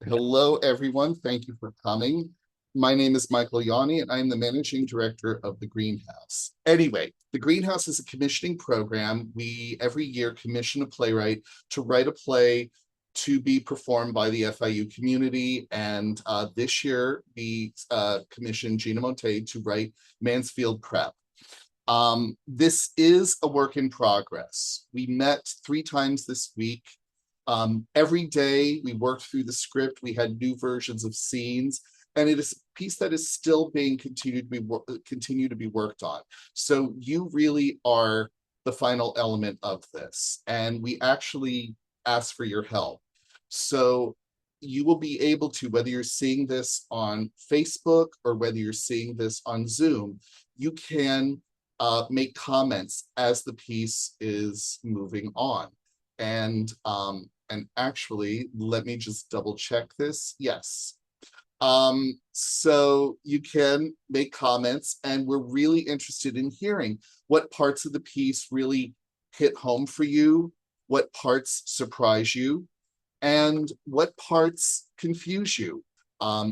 Hello, everyone. Thank you for coming. My name is Michael Yanni, and I'm the managing director of the Greenhouse. Anyway, the Greenhouse is a commissioning program. We every year commission a playwright to write a play to be performed by the FIU community. And this year, we commissioned Gina Montet to write Mansfield Prep. This is a work in progress. We met 3 times this week. Every day we worked through the script. We had new versions of scenes, and it is a piece that is still being continued to be worked on. So you really are the final element of this, and we actually ask for your help. So you will be able to, whether you're seeing this on Facebook or whether you're seeing this on Zoom, you can make comments as the piece is moving on. And actually, let me just double check this. Yes. So you can make comments, and we're really interested in hearing what parts of the piece really hit home for you, what parts surprise you, and what parts confuse you.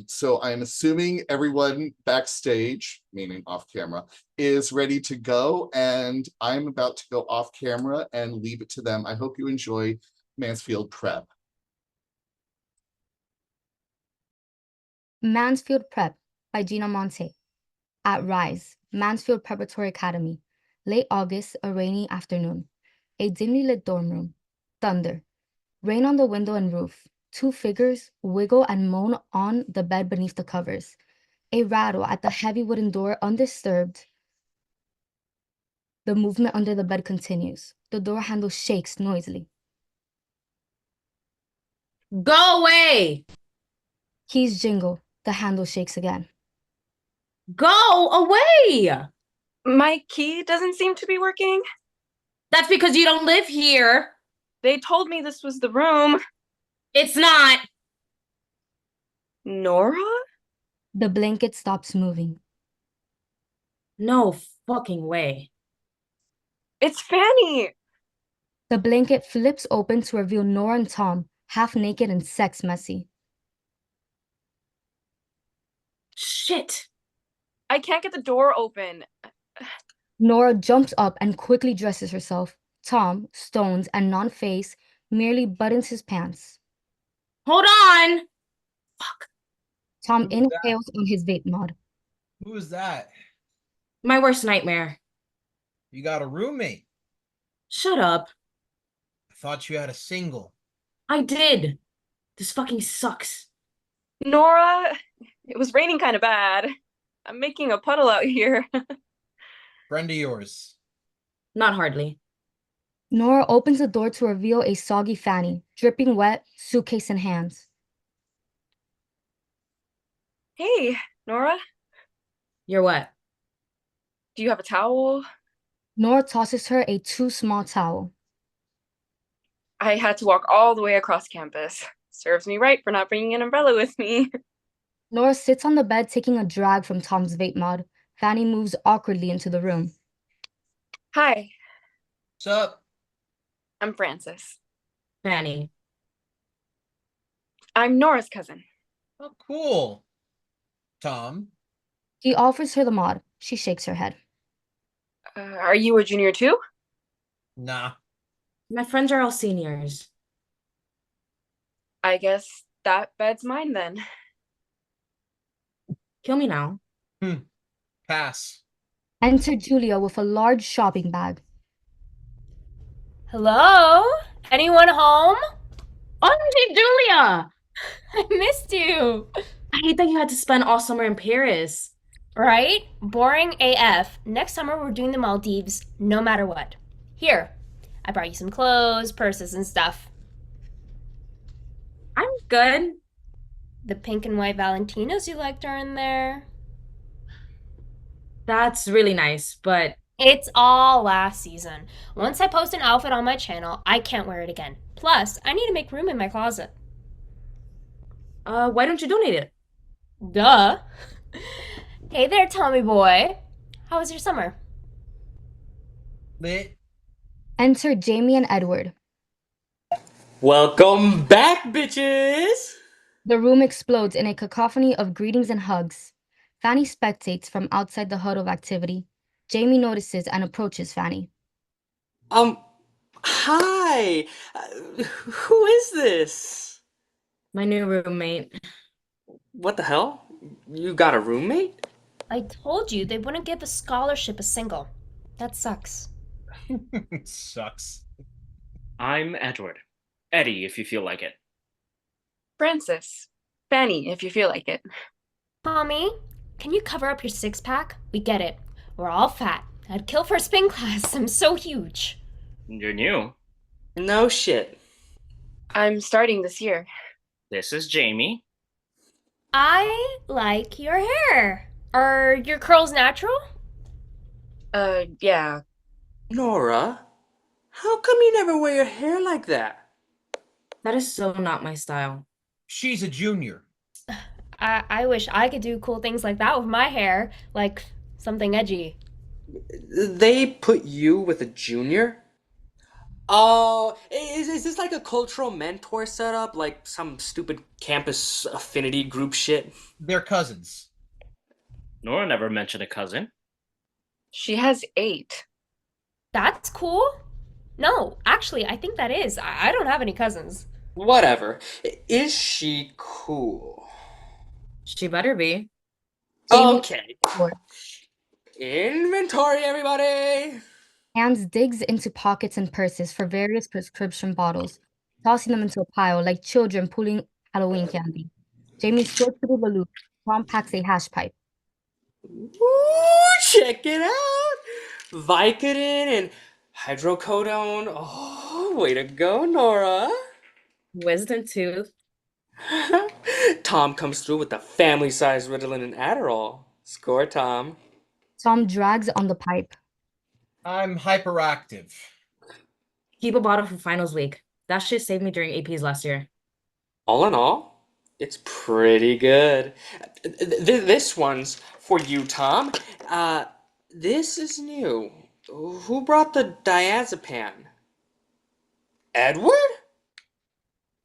So I'm assuming everyone backstage, meaning off camera, is ready to go, and I'm about to go off camera and leave it to them. I hope you enjoy Mansfield Prep. Mansfield Prep by Gina Montet. At Rise, Mansfield Preparatory Academy. Late August, a rainy afternoon. A dimly lit dorm room. Thunder. Rain on the window and roof. 2 figures wiggle and moan on the bed beneath the covers. A rattle at the heavy wooden door undisturbed. The movement under the bed continues. The door handle shakes noisily. Go away! Keys jingle. The handle shakes again. Go away! My key doesn't seem to be working. That's because you don't live here. They told me this was the room. It's not. Nora? The blanket stops moving. No fucking way. It's Fanny! The blanket flips open to reveal Nora and Tom, half naked and sex messy. Shit. I can't get the door open. Nora jumps up and quickly dresses herself. Tom, stoned and non-faced, merely buttons his pants. Hold on. Fuck. Tom inhales on his vape mod. Who is that? My worst nightmare. You got a roommate. Shut up. I thought you had a single. I did. This fucking sucks. Nora, it was raining kind of bad. I'm making a puddle out here. Friend of yours. Not hardly. Nora opens the door to reveal a soggy Fanny, dripping wet, suitcase in hands. Hey, Nora, You're what? do you have a towel? Nora tosses her a too small towel. I had to walk all the way across campus. Serves me right for not bringing an umbrella with me. Nora sits on the bed taking a drag from Tom's vape mod. Fanny moves awkwardly into the room. Hi, What's up? I'm Frances. Fanny. I'm Nora's cousin. Oh, cool. Tom. He offers her the mod. She shakes her head. Are you a junior too? Nah. My friends are all seniors. I guess that bed's mine then. Kill me now. Pass. Enter Julia with a large shopping bag. Hello? Anyone home? OMG, Julia! I missed you. I hate that you had to spend all summer in Paris. Right? Boring AF. Next summer we're doing the Maldives no matter what. Here, I brought you some clothes, purses, and stuff. I'm good. The pink and white Valentinos you liked are in there. That's really nice, but It's all last season. Once I post an outfit on my channel, I can't wear it again. Plus, I need to make room in my closet. why don't you donate it? Duh. Hey there, Tommy boy. How was your summer? Lit. Enter Jamie and Edward. Welcome back, bitches! The room explodes in a cacophony of greetings and hugs. Fanny spectates from outside the hut of activity. Jamie notices and approaches Fanny. Hi. Who is this? My new roommate. What the hell? You got a roommate? I told you they wouldn't give a scholarship a single. That sucks. Sucks. I'm Edward. Eddie, if you feel like it. Francis. Fanny, if you feel like it. Tommy, can you cover up your six-pack? We get it. We're all fat. I'd kill for a spin class. I'm so huge. You're new. No shit. I'm starting this year. This is Jamie. I like your hair. Are your curls natural? Yeah. Nora, how come you never wear your hair like that? That is so not my style. She's a junior. I wish I could do cool things like that with my hair, like something edgy. They put you with a junior? Oh, is this like a cultural mentor setup? Like some stupid campus affinity group shit? They're cousins. Nora never mentioned a cousin. She has 8. That's cool. No, actually, I think that is. I don't have any cousins. Whatever. Is she cool? She better be. Jamie Okay. Floor. Inventory, everybody! Hands digs into pockets and purses for various prescription bottles, tossing them into a pile like children pulling Halloween candy. Jamie sorts through the loot. Tom packs a hash pipe. Ooh, check it out! Vicodin and hydrocodone. Oh, way to go, Nora. Wisdom tooth. Tom comes through with the family-sized Ritalin and Adderall. Score, Tom. Tom drags on the pipe. I'm hyperactive. Keep a bottle for finals week. That shit saved me during APs last year. All in all, it's pretty good. This one's for you, Tom. This is new. Who brought the diazepam? Edward?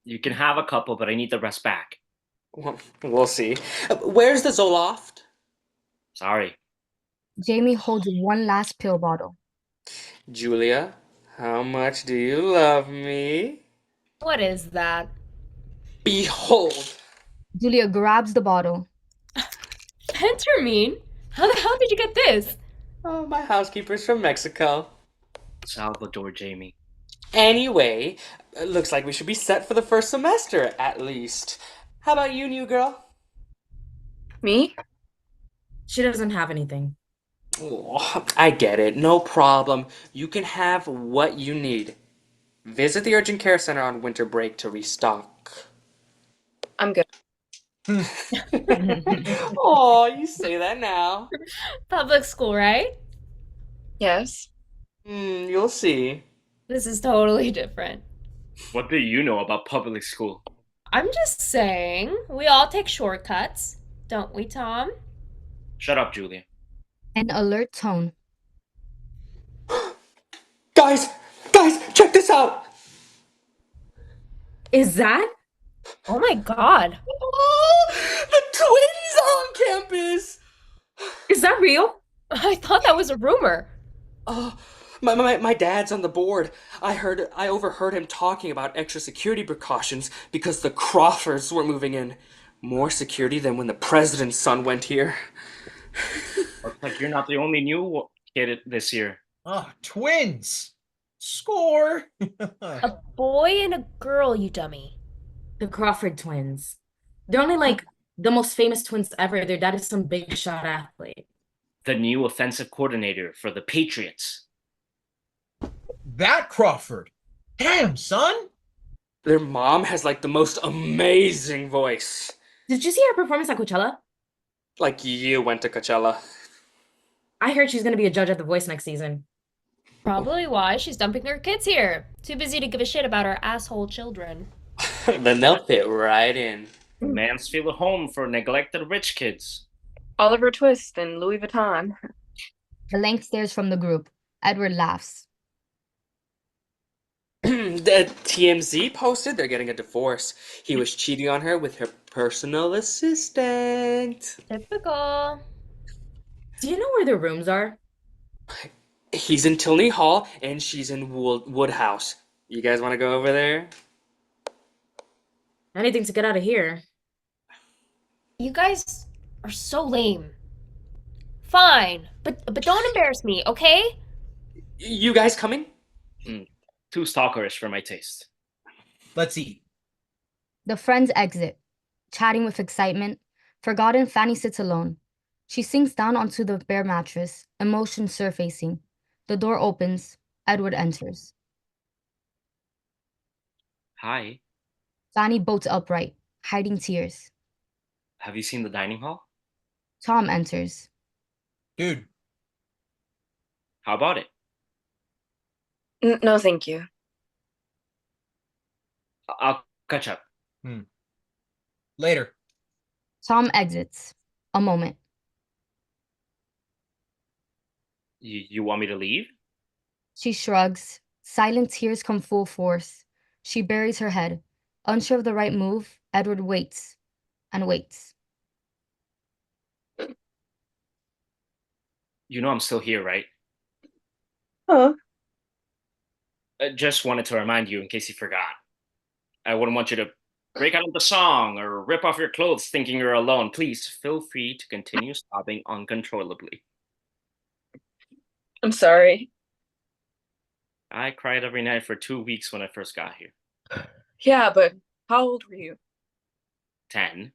You can have a couple, but I need the rest back. Well, we'll see. Where's the Zoloft? Sorry. Jamie holds one last pill bottle. Julia, how much do you love me? What is that? Behold! Julia grabs the bottle. Pentermine? How the hell did you get this? Oh, my housekeeper's from Mexico. Salvador, Jamie. Anyway, looks like we should be set for the first semester, at least. How about you, new girl? Me? She doesn't have anything. Oh, I get it. No problem. You can have what you need. Visit the urgent care center on winter break to restock. I'm good. Oh, you say that now. Public school, right? Yes. You'll see. This is totally different. What do you know about public school? I'm just saying, we all take shortcuts, don't we, Tom? Shut up, Julia. An alert tone. Guys, check this out. Is that? Oh my god. Oh, the twins are on campus. Is that real? I thought that was a rumor. Oh, my dad's on the board. I overheard him talking about extra security precautions because the Crawfords were moving in. More security than when the president's son went here. Looks like you're not the only new kid this year. Oh, twins! Score! A boy and a girl, you dummy. The Crawford twins. They're only like the most famous twins ever. Their dad is some big shot athlete. The new offensive coordinator for the Patriots. That Crawford! Damn, son! Their mom has like the most amazing voice. Did you see her performance at Coachella? Like you went to Coachella. I heard she's gonna be a judge at The Voice next season. Probably why she's dumping her kids here. Too busy to give a shit about her asshole children. Then they'll fit right in. Mansfield home for neglected rich kids. Oliver Twist and Louis Vuitton. The length stares from the group. Edward laughs. The TMZ posted they're getting a divorce. He was cheating on her with personal assistant. Typical. Do you know where the rooms are? He's in Tilney Hall and she's in Woodhouse. You guys want to go over there? Anything to get out of here. You guys are so lame. Fine, but don't embarrass me, okay? You guys coming? Too stalkerish for my taste. Let's eat. The friends exit, chatting with excitement. Forgotten, Fanny sits alone. She sinks down onto the bare mattress, emotions surfacing. The door opens. Edward enters. Hi. Fanny bolts upright, hiding tears. Have you seen the dining hall? Tom enters. Dude, How about it? No, thank you. I'll catch up. later. Tom exits. A moment. You want me to leave? She shrugs. Silent tears come full force. She buries her head. Unsure of the right move, Edward waits and waits. You know I'm still here, right? Huh? I just wanted to remind you in case you forgot. I wouldn't want you to break out into song or rip off your clothes thinking you're alone. Please feel free to continue sobbing uncontrollably. I'm sorry. I cried every night for 2 weeks when I first got here. Yeah, but how old were you? 10.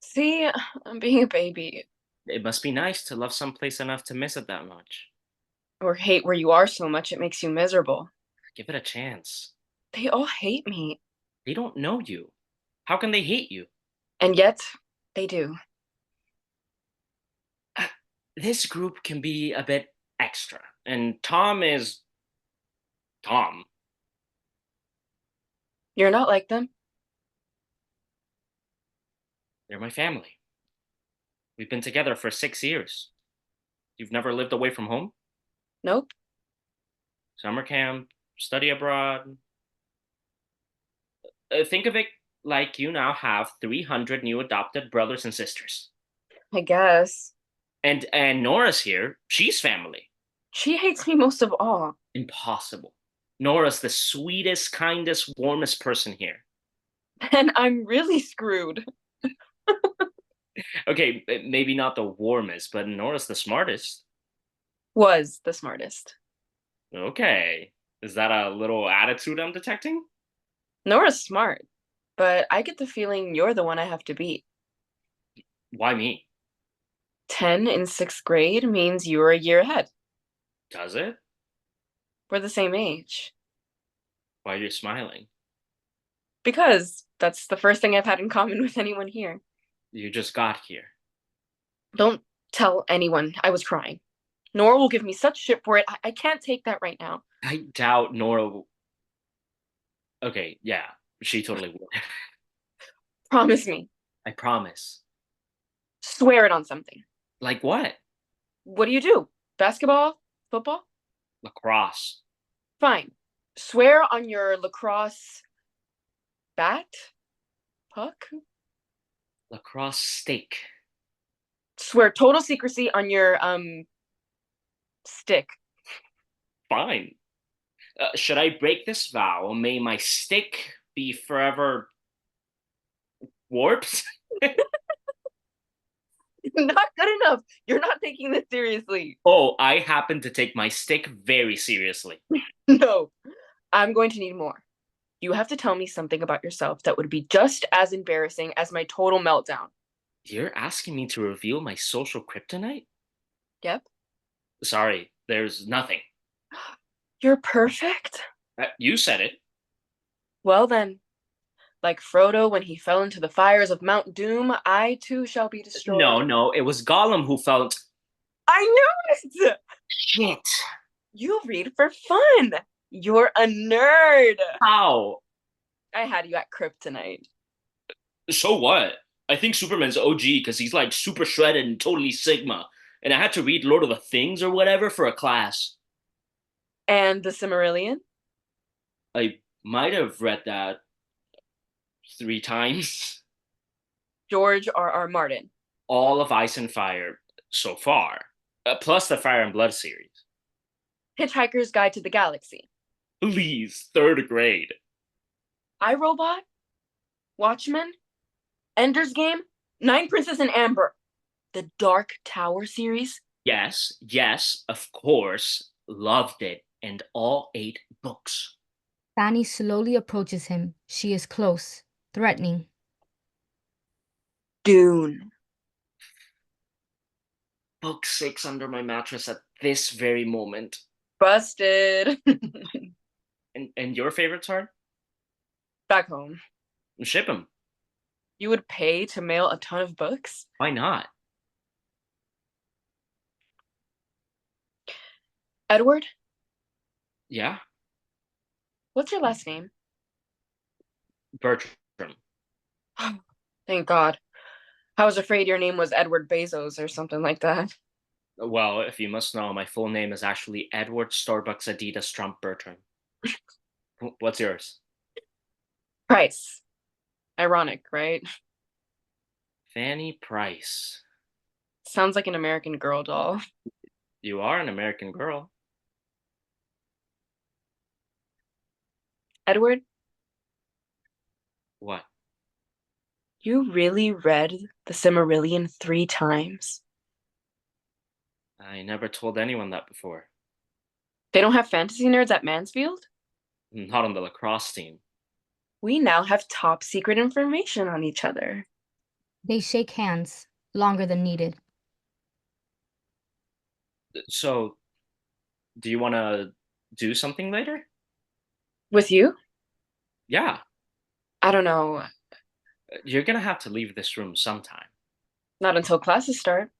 See, I'm being a baby. It must be nice to love someplace enough to miss it that much. Or hate where you are so much it makes you miserable. Give it a chance. They all hate me. They don't know you. How can they hate you? And yet, they do. This group can be a bit extra, and Tom is Tom. You're not like them? They're my family. We've been together for 6 years. You've never lived away from home? Nope. Summer camp, study abroad. Think of it like you now have 300 new adopted brothers and sisters. I guess. And Nora's here. She's family. She hates me most of all. Impossible. Nora's the sweetest, kindest, warmest person here. And I'm really screwed. Okay, maybe not the warmest, but Nora's the smartest. Was the smartest. Okay. Is that a little attitude I'm detecting? Nora's smart, but I get the feeling you're the one I have to beat. Why me? 10 in 6th grade means you're a year ahead. Does it? We're the same age. Why are you smiling? Because that's the first thing I've had in common with anyone here. You just got here. Don't tell anyone I was crying. Nora will give me such shit for it. I can't take that right now. I doubt Nora will... Okay, yeah, she totally would. Promise me. I promise. Swear it on something. Like what? What do you do? Basketball? Football? Lacrosse. Fine. Swear on your lacrosse bat? Puck? Lacrosse steak. Swear total secrecy on your, stick. Fine. Should I break this vow? May my stick be forever warped? Not good enough. You're not taking this seriously. Oh, I happen to take my stick very seriously. No, I'm going to need more. You have to tell me something about yourself that would be just as embarrassing as my total meltdown. You're asking me to reveal my social kryptonite? Yep. Sorry, there's nothing. You're perfect? You said it. Well then, like Frodo when he fell into the fires of Mount Doom, I too shall be destroyed. No, it was Gollum who felt... I noticed! Shit. You read for fun. You're a nerd. How? I had you at kryptonite. So what? I think Superman's OG because he's like super shredded and totally Sigma. And I had to read Lord of the Things or whatever for a class. And the Cimmerillion? I might have read that 3 times. George R.R. Martin. All of Ice and Fire so far, plus the Fire and Blood series. Hitchhiker's Guide to the Galaxy. Please, third grade. iRobot. Watchmen. Ender's Game. Nine Princes and Amber. The Dark Tower series. Yes, of course. Loved it. And all 8 books. Fanny slowly approaches him. She is close, threatening. Dune. Book 6 under my mattress at this very moment. Busted. And your favorites are? Back home. Ship them. You would pay to mail a ton of books? Why not? Edward, Yeah? what's your last name? Bertram. Thank God. I was afraid your name was Edward Bezos or something like that. Well, if you must know, my full name is actually Edward Starbucks Adidas Trump Bertram. What's yours? Price. Ironic, right? Fanny Price. Sounds like an American Girl doll. You are an American girl. Edward, What? you really read The Silmarillion 3 times? I never told anyone that before. They don't have fantasy nerds at Mansfield? Not on the lacrosse team. We now have top secret information on each other. They shake hands, longer than needed. So, do you want to do something later? With you? Yeah. I don't know. You're gonna have to leave this room sometime. Not until classes start.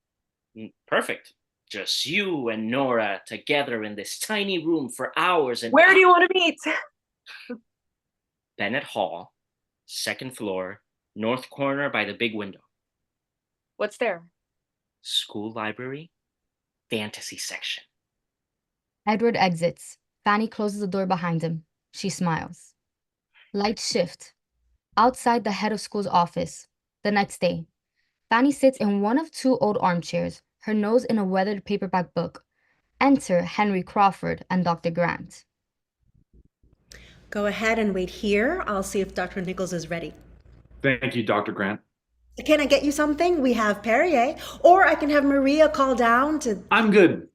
Perfect. Just you and Nora together in this tiny room for hours and Where do you want to meet? Bennett Hall, 2nd floor, north corner by the big window. What's there? School library, fantasy section. Edward exits. Fanny closes the door behind him. She smiles. Lights shift. Outside the head of school's office. The next day, Fanny sits in one of 2 old armchairs, her nose in a weathered paperback book. Enter Henry Crawford and Dr. Grant. Go ahead and wait here. I'll see if Dr. Nichols is ready. Thank you, Dr. Grant. Can I get you something? We have Perrier. Or I can have Maria call down to... I'm good.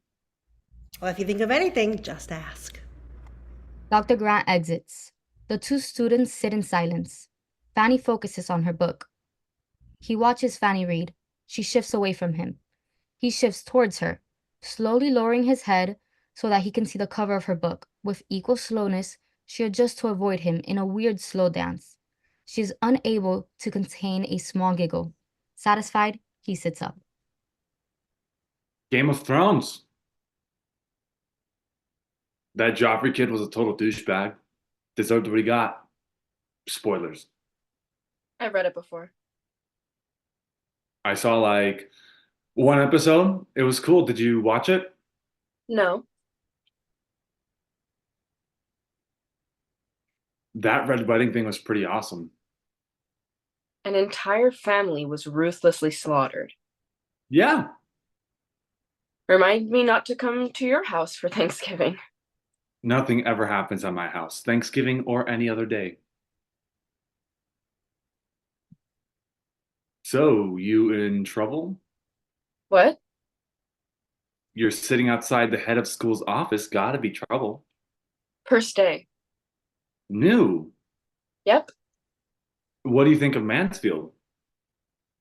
Well, if you think of anything, just ask. Dr. Grant exits. The 2 students sit in silence. Fanny focuses on her book. He watches Fanny read. She shifts away from him. He shifts towards her, slowly lowering his head so that he can see the cover of her book. With equal slowness, she adjusts to avoid him in a weird slow dance. She is unable to contain a small giggle. Satisfied, he sits up. Game of Thrones. That Joffrey kid was a total douchebag. Deserved what he got. Spoilers. I've read it before. I saw like 1 episode. It was cool. Did you watch it? No. That Red Wedding thing was pretty awesome. An entire family was ruthlessly slaughtered. Yeah. Remind me not to come to your house for Thanksgiving. Nothing ever happens at my house, Thanksgiving or any other day. So, you in trouble? What? You're sitting outside the head of school's office. Gotta be trouble. First day. New. Yep. What do you think of Mansfield?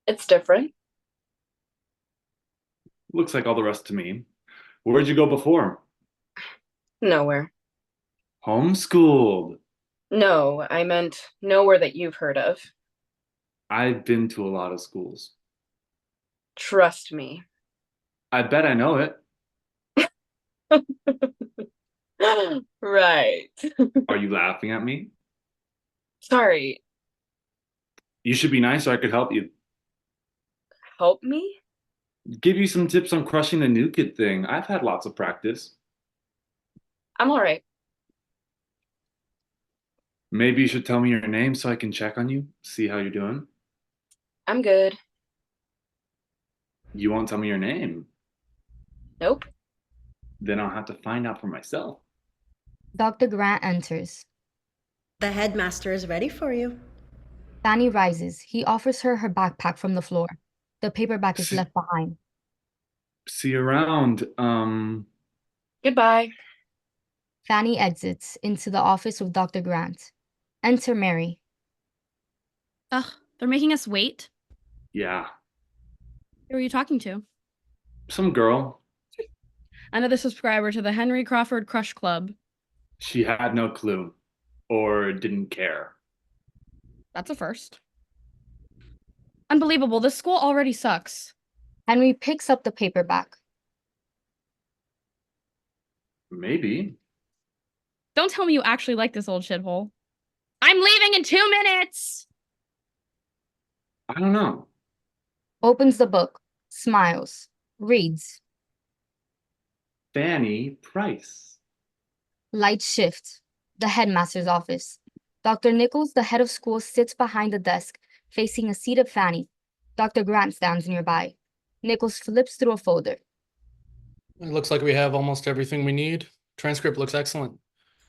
It's different. Looks like all the rest to me. Where'd you go before? Nowhere. Homeschooled. No, I meant nowhere that you've heard of. I've been to a lot of schools. Trust me. I bet I know it. Right. Are you laughing at me? Sorry. You should be nice so I could help you. Help me? Give you some tips on crushing the new kid thing. I've had lots of practice. I'm all right. Maybe you should tell me your name so I can check on you, see how you're doing. I'm good. You won't tell me your name. Nope. Then I'll have to find out for myself. Dr. Grant enters. The headmaster is ready for you. Fanny rises. He offers her her backpack from the floor. The paperback is left behind. See you around. Goodbye. Fanny exits into the office with Dr. Grant. Enter Mary. Ugh, they're making us wait. Yeah, Who are you talking to? some girl. Another subscriber to the Henry Crawford Crush Club. She had no clue or didn't care. That's a first. Unbelievable, this school already sucks. Henry picks up the paperback. Maybe. Don't tell me you actually like this old shithole. I'm leaving in 2 minutes! I don't know. Opens the book. Smiles. Reads. Fanny Price. Lights shift. The headmaster's office. Dr. Nichols, the head of school, sits behind the desk, facing a seated Fanny. Dr. Grant stands nearby. Nichols flips through a folder. It looks like we have almost everything we need. Transcript looks excellent.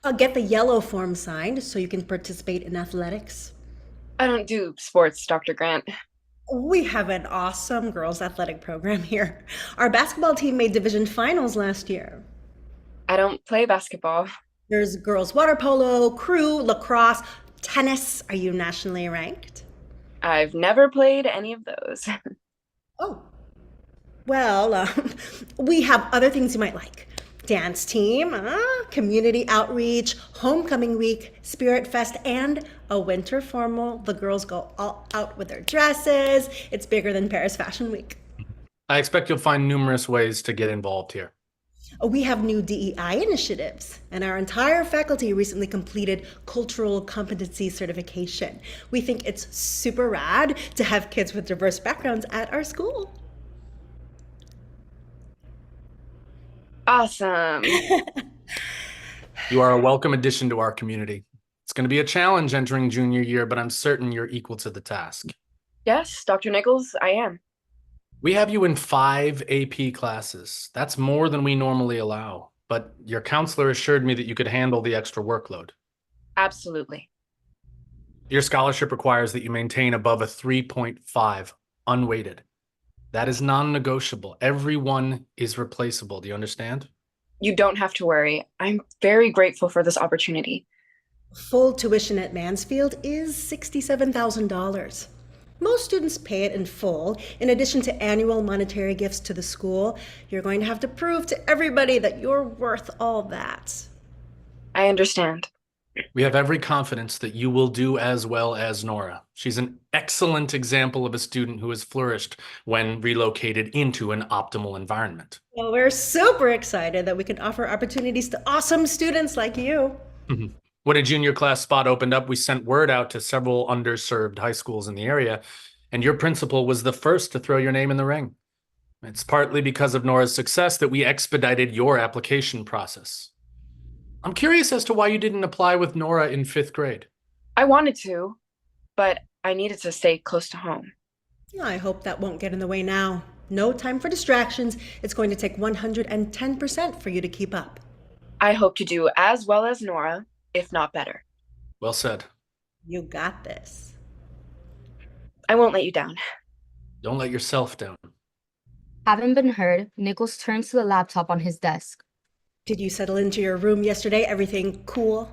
I'll get the yellow form signed so you can participate in athletics. I don't do sports, Dr. Grant. We have an awesome girls athletic program here. Our basketball team made division finals last year. I don't play basketball. There's girls water polo, crew, lacrosse, tennis. Are you nationally ranked? I've never played any of those. Oh. Well, we have other things you might like. Dance team, community outreach, homecoming week, Spirit Fest, and a winter formal. The girls go all out with their dresses. It's bigger than Paris Fashion Week. I expect you'll find numerous ways to get involved here. We have new DEI initiatives, and our entire faculty recently completed cultural competency certification. We think it's super rad to have kids with diverse backgrounds at our school. Awesome. You are a welcome addition to our community. It's going to be a challenge entering junior year, but I'm certain you're equal to the task. Yes, Dr. Nichols, I am. We have you in 5 AP classes. That's more than we normally allow, but your counselor assured me that you could handle the extra workload. Absolutely. Your scholarship requires that you maintain above a 3.5 unweighted. That is non-negotiable. Everyone is replaceable. Do you understand? You don't have to worry. I'm very grateful for this opportunity. Full tuition at Mansfield is $67,000. Most students pay it in full. In addition to annual monetary gifts to the school, you're going to have to prove to everybody that you're worth all that. I understand. We have every confidence that you will do as well as Nora. She's an excellent example of a student who has flourished when relocated into an optimal environment. Well, we're super excited that we can offer opportunities to awesome students like you. When a junior class spot opened up, we sent word out to several underserved high schools in the area, and your principal was the first to throw your name in the ring. It's partly because of Nora's success that we expedited your application process. I'm curious as to why you didn't apply with Nora in 5th grade. I wanted to, but I needed to stay close to home. I hope that won't get in the way now. No time for distractions. It's going to take 110% for you to keep up. I hope to do as well as Nora, if not better. Well said. You got this. I won't let you down. Don't let yourself down. Having been heard, Nichols turns to the laptop on his desk. Did you settle into your room yesterday? Everything cool?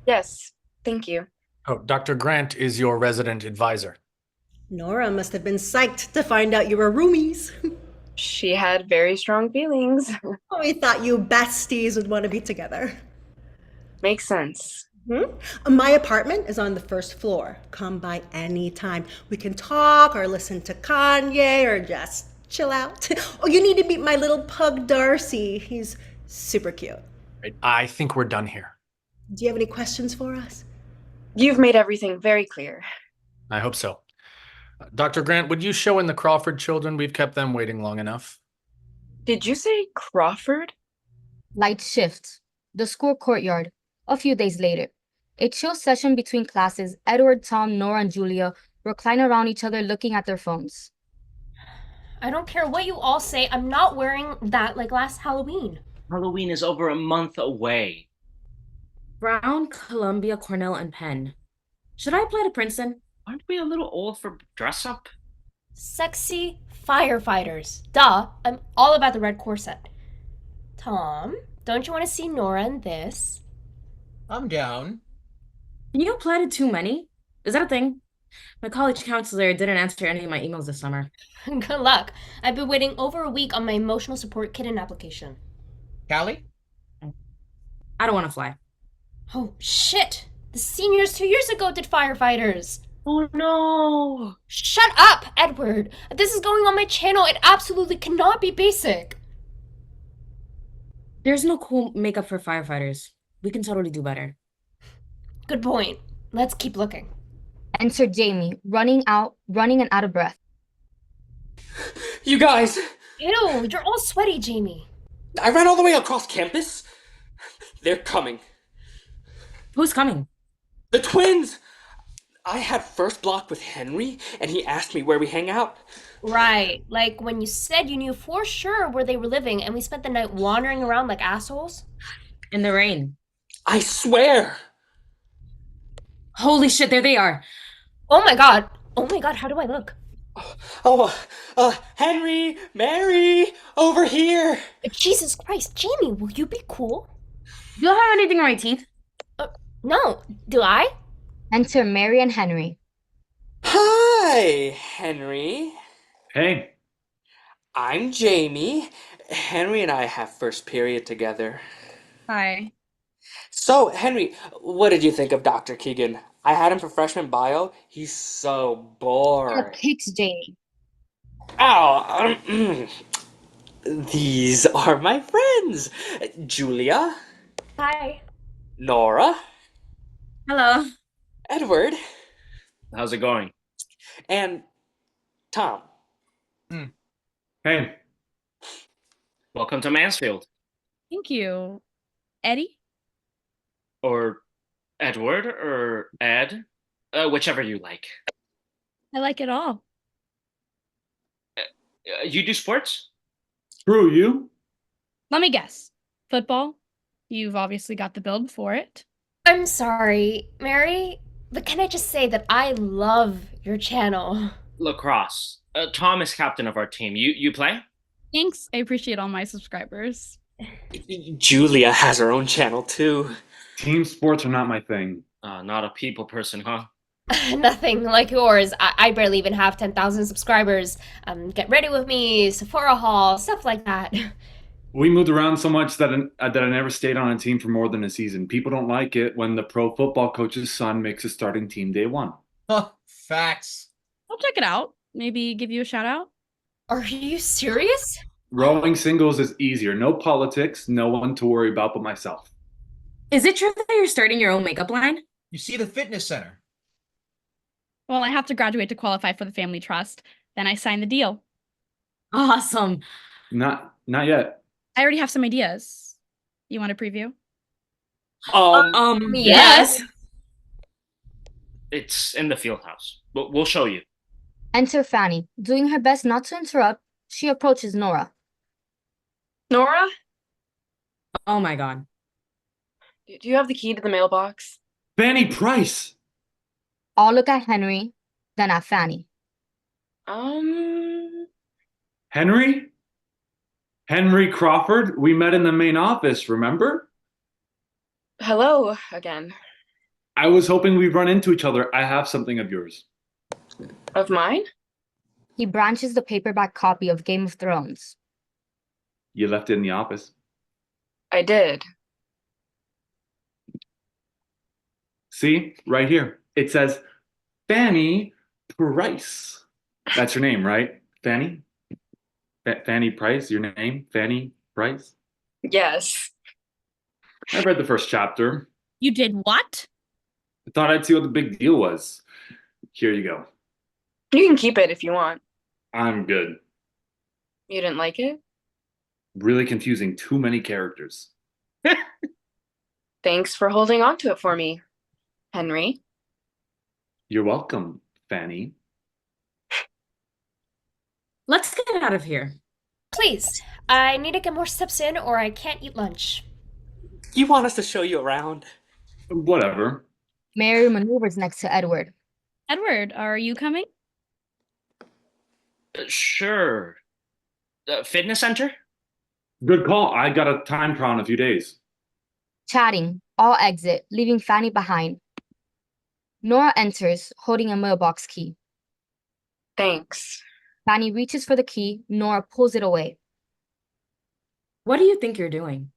Yes, thank you. Oh, Dr. Grant is your resident advisor. Nora must have been psyched to find out you were roomies. She had very strong feelings. We thought you besties would want to be together. Makes sense. My apartment is on the 1st floor. Come by anytime. We can talk or listen to Kanye or just chill out. Oh, you need to meet my little pug Darcy. He's super cute. Right. I think we're done here. Do you have any questions for us? You've made everything very clear. I hope so. Dr. Grant, would you show in the Crawford children? We've kept them waiting long enough. Did you say Crawford? Lights shift. The school courtyard. A few days later. A chill session between classes. Edward, Tom, Nora, and Julia recline around each other looking at their phones. I don't care what you all say, I'm not wearing that like last Halloween. Halloween is over a month away. Brown, Columbia, Cornell, and Penn. Should I apply to Princeton? Aren't we a little old for dress up? Sexy firefighters. Duh, I'm all about the red corset. Tom, don't you want to see Nora in this? I'm down. Can you apply to too many? Is that a thing? My college counselor didn't answer any of my emails this summer. Good luck. I've been waiting over a week on my emotional support kitten application. Callie? I don't want to fly. Oh, shit! The seniors 2 years ago did firefighters! Oh no! Shut up, Edward! This is going on my channel. It absolutely cannot be basic. There's no cool makeup for firefighters. We can totally do better. Good point. Let's keep looking. Enter Jamie, running and out of breath. You guys, Ew, you're all sweaty, Jamie. I ran all the way across campus. They're coming. Who's coming? The twins! I had first block with Henry, and he asked me where we hang out. Right, like when you said you knew for sure where they were living and we spent the night wandering around like assholes. In the rain. I swear! Holy shit, there they are. Oh my god. Oh my god, how do I look? Henry, Mary, over here! Jesus Christ, Jamie, will you be cool? Do I have anything on my teeth? No, do I? Enter Mary and Henry. Hi, Henry. Hey, I'm Jamie. Henry and I have first period together. Hi. So, Henry, what did you think of Dr. Keegan? I had him for freshman bio. He's so boring. Kicks Jamie. Ow! These are my friends. Julia, Hi. Nora, Hello. Edward, How's it going? and Tom. hey, Welcome to Mansfield. Thank you. Eddie? Or Edward, or Ed. Whichever you like. I like it all. You do sports? screw you. Let me guess. Football? You've obviously got the build for it. I'm sorry, Mary, but can I just say that I love your channel? Lacrosse. Tom is captain of our team. You play? Thanks. I appreciate all my subscribers. Julia has her own channel too. Team sports are not my thing. Not a people person, huh? Nothing like yours. I barely even have 10,000 subscribers. Get ready with me, Sephora haul, stuff like that. We moved around so much that I never stayed on a team for more than a season. People don't like it when the pro football coach's son makes a starting team day one. Huh, facts. I'll check it out. Maybe give you a shout out. Are you serious? Rowing singles is easier. No politics, no one to worry about but myself. Is it true that you're starting your own makeup line? You see the fitness center. Well, I have to graduate to qualify for the family trust. Then I sign the deal. Awesome. Not yet. I already have some ideas. You want a preview? Yes. It's in the field house. We'll show you. Enter Fanny. Doing her best not to interrupt, she approaches Nora. Nora, Oh my god. do you have the key to the mailbox? Fanny Price! All look at Henry, then at Fanny. Henry? Henry Crawford? We met in the main office, remember? Hello again. I was hoping we'd run into each other. I have something of yours. Of mine? He branches the paperback copy of Game of Thrones. You left it in the office. I did. See? Right here. It says Fanny Price. That's your name, right? Fanny? Fanny Price, your name? Fanny Price? Yes. I read the first chapter. You did what? I thought I'd see what the big deal was. Here you go. You can keep it if you want. I'm good. You didn't like it? Really confusing. Too many characters. Thanks for holding on to it for me, Henry. You're welcome, Fanny. Let's get out of here. Please, I need to get more steps in or I can't eat lunch. You want us to show you around? Whatever. Mary maneuvers next to Edward. Edward, are you coming? Sure. Fitness center? Good call. I got a time trial in a few days. Chatting, all exit, leaving Fanny behind. Nora enters, holding a mailbox key. Thanks. Fanny reaches for the key. Nora pulls it away. What do you think you're doing?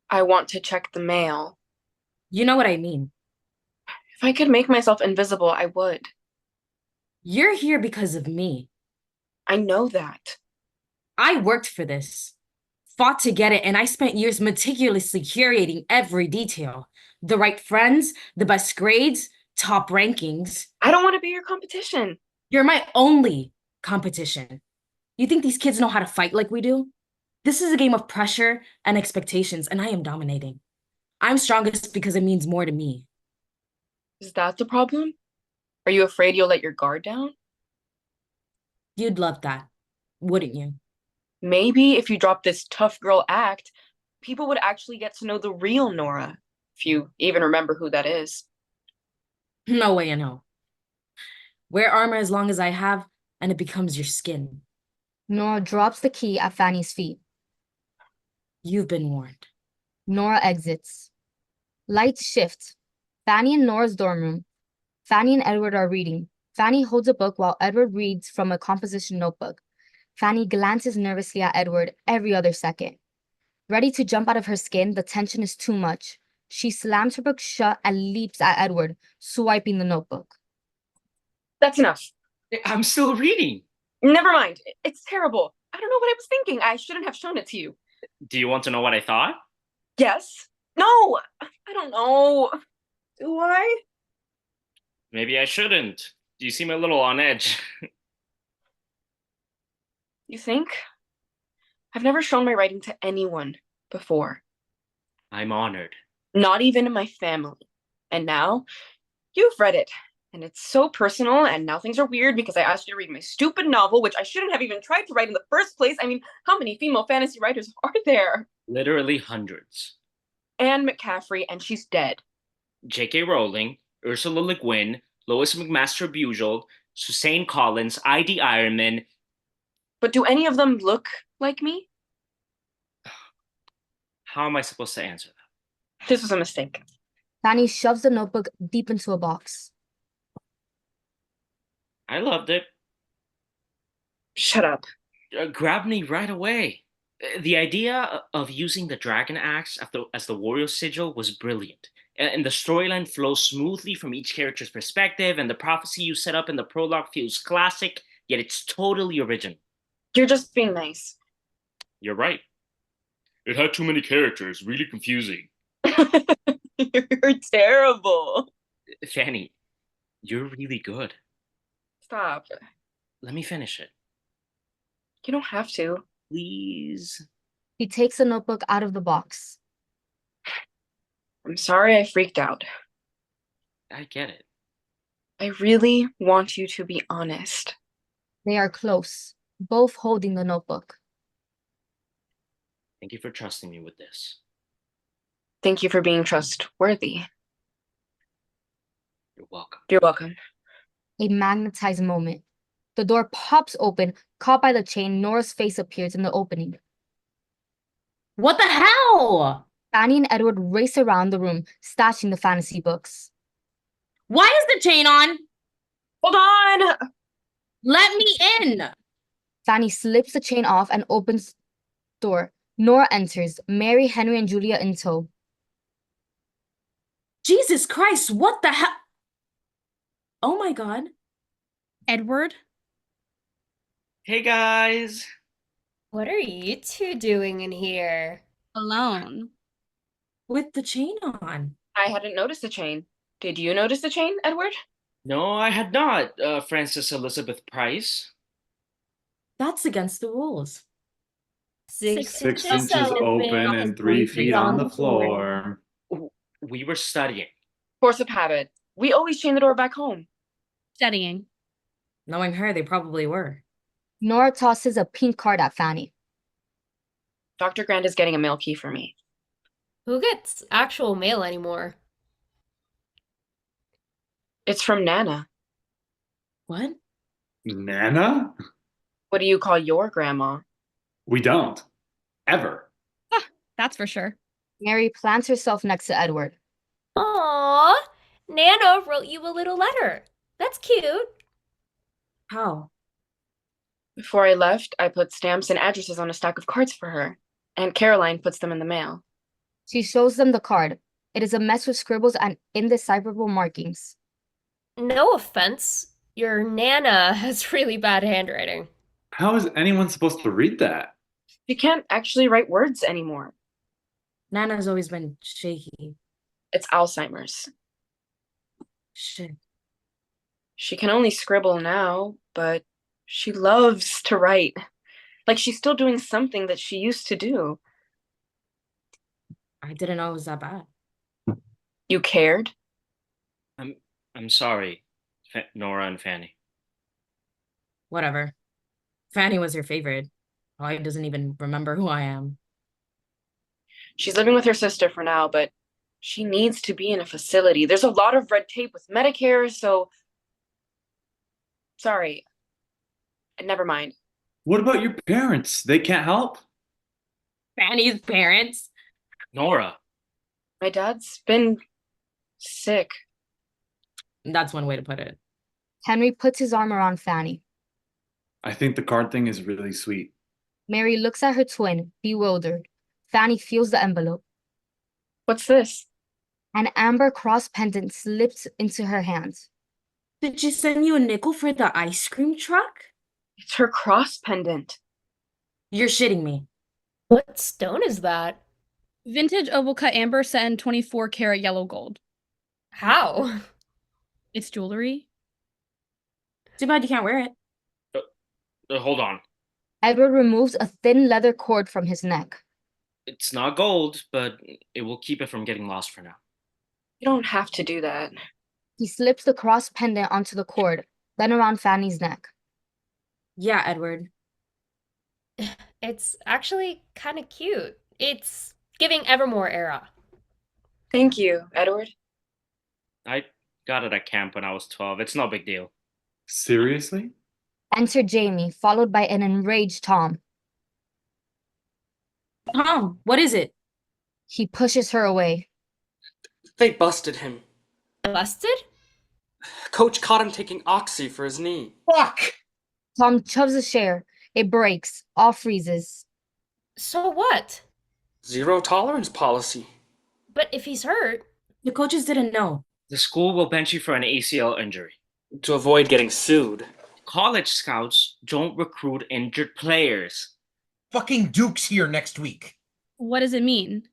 I want to check the mail. You know what I mean. If I could make myself invisible, I would. You're here because of me. I know that. I worked for this, fought to get it, and I spent years meticulously curating every detail. The right friends, the best grades, top rankings. I don't want to be your competition. You're my only competition. You think these kids know how to fight like we do? This is a game of pressure and expectations, and I am dominating. I'm strongest because it means more to me. Is that the problem? Are you afraid you'll let your guard down? You'd love that, wouldn't you? Maybe if you drop this tough girl act, people would actually get to know the real Nora, if you even remember who that is. No way in hell. Wear armor as long as I have, and it becomes your skin. Nora drops the key at Fanny's feet. You've been warned. Nora exits. Lights shift. Fanny in Nora's dorm room. Fanny and Edward are reading. Fanny holds a book while Edward reads from a composition notebook. Fanny glances nervously at Edward every other second. Ready to jump out of her skin, the tension is too much. She slams her book shut and leaps at Edward, swiping the notebook. That's enough. I'm still reading. Never mind. It's terrible. I don't know what I was thinking. I shouldn't have shown it to you. Do you want to know what I thought? Yes. No. I don't know. Do I? Maybe I shouldn't. You seem a little on edge. You think? I've never shown my writing to anyone before. I'm honored. Not even in my family. And now, you've read it. And it's so personal, and now things are weird because I asked you to read my stupid novel, which I shouldn't have even tried to write in the first place. I mean, how many female fantasy writers are there? Literally hundreds. Anne McCaffrey, and she's dead. J.K. Rowling, Ursula Le Guin, Lois McMaster Bujold, Suzanne Collins, I.D. Ironman. But do any of them look like me? How am I supposed to answer that? This was a mistake. Fanny shoves the notebook deep into a box. I loved it. Shut up. Grabbed me right away. The idea of using the dragon axe as the warrior sigil was brilliant. And the storyline flows smoothly from each character's perspective, and the prophecy you set up in the prologue feels classic, yet it's totally original. You're just being nice. You're right. It had too many characters, really confusing. You're terrible. Fanny, you're really good. Stop. Let me finish it. You don't have to. Please. He takes the notebook out of the box. I'm sorry I freaked out. I get it. I really want you to be honest. They are close, both holding the notebook. Thank you for trusting me with this. Thank you for being trustworthy. You're welcome. You're welcome. A magnetized moment. The door pops open, caught by the chain. Nora's face appears in the opening. What the hell? Fanny and Edward race around the room, stashing the fantasy books. Why is the chain on? Hold on! Let me in! Fanny slips the chain off and opens the door. Nora enters, Mary, Henry, and Julia in tow. Jesus Christ, what the hell? Oh my God. Edward? Hey guys. What are you two doing in here? Alone. With the chain on. I hadn't noticed the chain. Did you notice the chain, Edward? No, I had not, Frances Elizabeth Price. That's against the rules. 6 inches open and 3 feet on the floor. We were studying. Force of habit. We always chain the door back home. Studying. Knowing her, they probably were. Nora tosses a pink card at Fanny. Dr. Grant is getting a mail key for me. Who gets actual mail anymore? It's from Nana. What? Nana? What do you call your grandma? We don't. Ever. That's for sure. Mary plants herself next to Edward. Aww, Nana wrote you a little letter. That's cute. How? Before I left, I put stamps and addresses on a stack of cards for her. Aunt Caroline puts them in the mail. She shows them the card. It is a mess with scribbles and indecipherable markings. No offense, your Nana has really bad handwriting. How is anyone supposed to read that? She can't actually write words anymore. Nana's always been shaky. It's Alzheimer's. Shit. She can only scribble now, but she loves to write. Like she's still doing something that she used to do. I didn't know it was that bad. You cared? I'm sorry, Nora and Fanny. Whatever. Fanny was your favorite. Probably doesn't even remember who I am. She's living with her sister for now, but she needs to be in a facility. There's a lot of red tape with Medicare, so... Sorry. Never mind. What about your parents? They can't help? Fanny's parents? Nora. My dad's been sick. That's one way to put it. Henry puts his arm around Fanny. I think the card thing is really sweet. Mary looks at her twin, bewildered. Fanny feels the envelope. What's this? An amber cross pendant slips into her hand. Did she send you a nickel for the ice cream truck? It's her cross pendant. You're shitting me. What stone is that? Vintage oval cut amber set in 24-karat yellow gold. How? It's jewelry. Too bad you can't wear it. Hold on. Edward removes a thin leather cord from his neck. It's not gold, but it will keep it from getting lost for now. You don't have to do that. He slips the cross pendant onto the cord, then around Fanny's neck. Yeah, Edward. It's actually kind of cute. It's giving Evermore era. Thank you, Edward. I got it at camp when I was 12. It's no big deal. Seriously? Enter Jamie, followed by an enraged Tom. Tom, what is it? He pushes her away. They busted him. Busted? Coach caught him taking oxy for his knee. Fuck! Tom shoves a chair. It breaks. All freezes. So what? Zero tolerance policy. But if he's hurt... The coaches didn't know. The school will bench you for an ACL injury. To avoid getting sued. College scouts don't recruit injured players. Fucking Duke's here next week. What does it mean?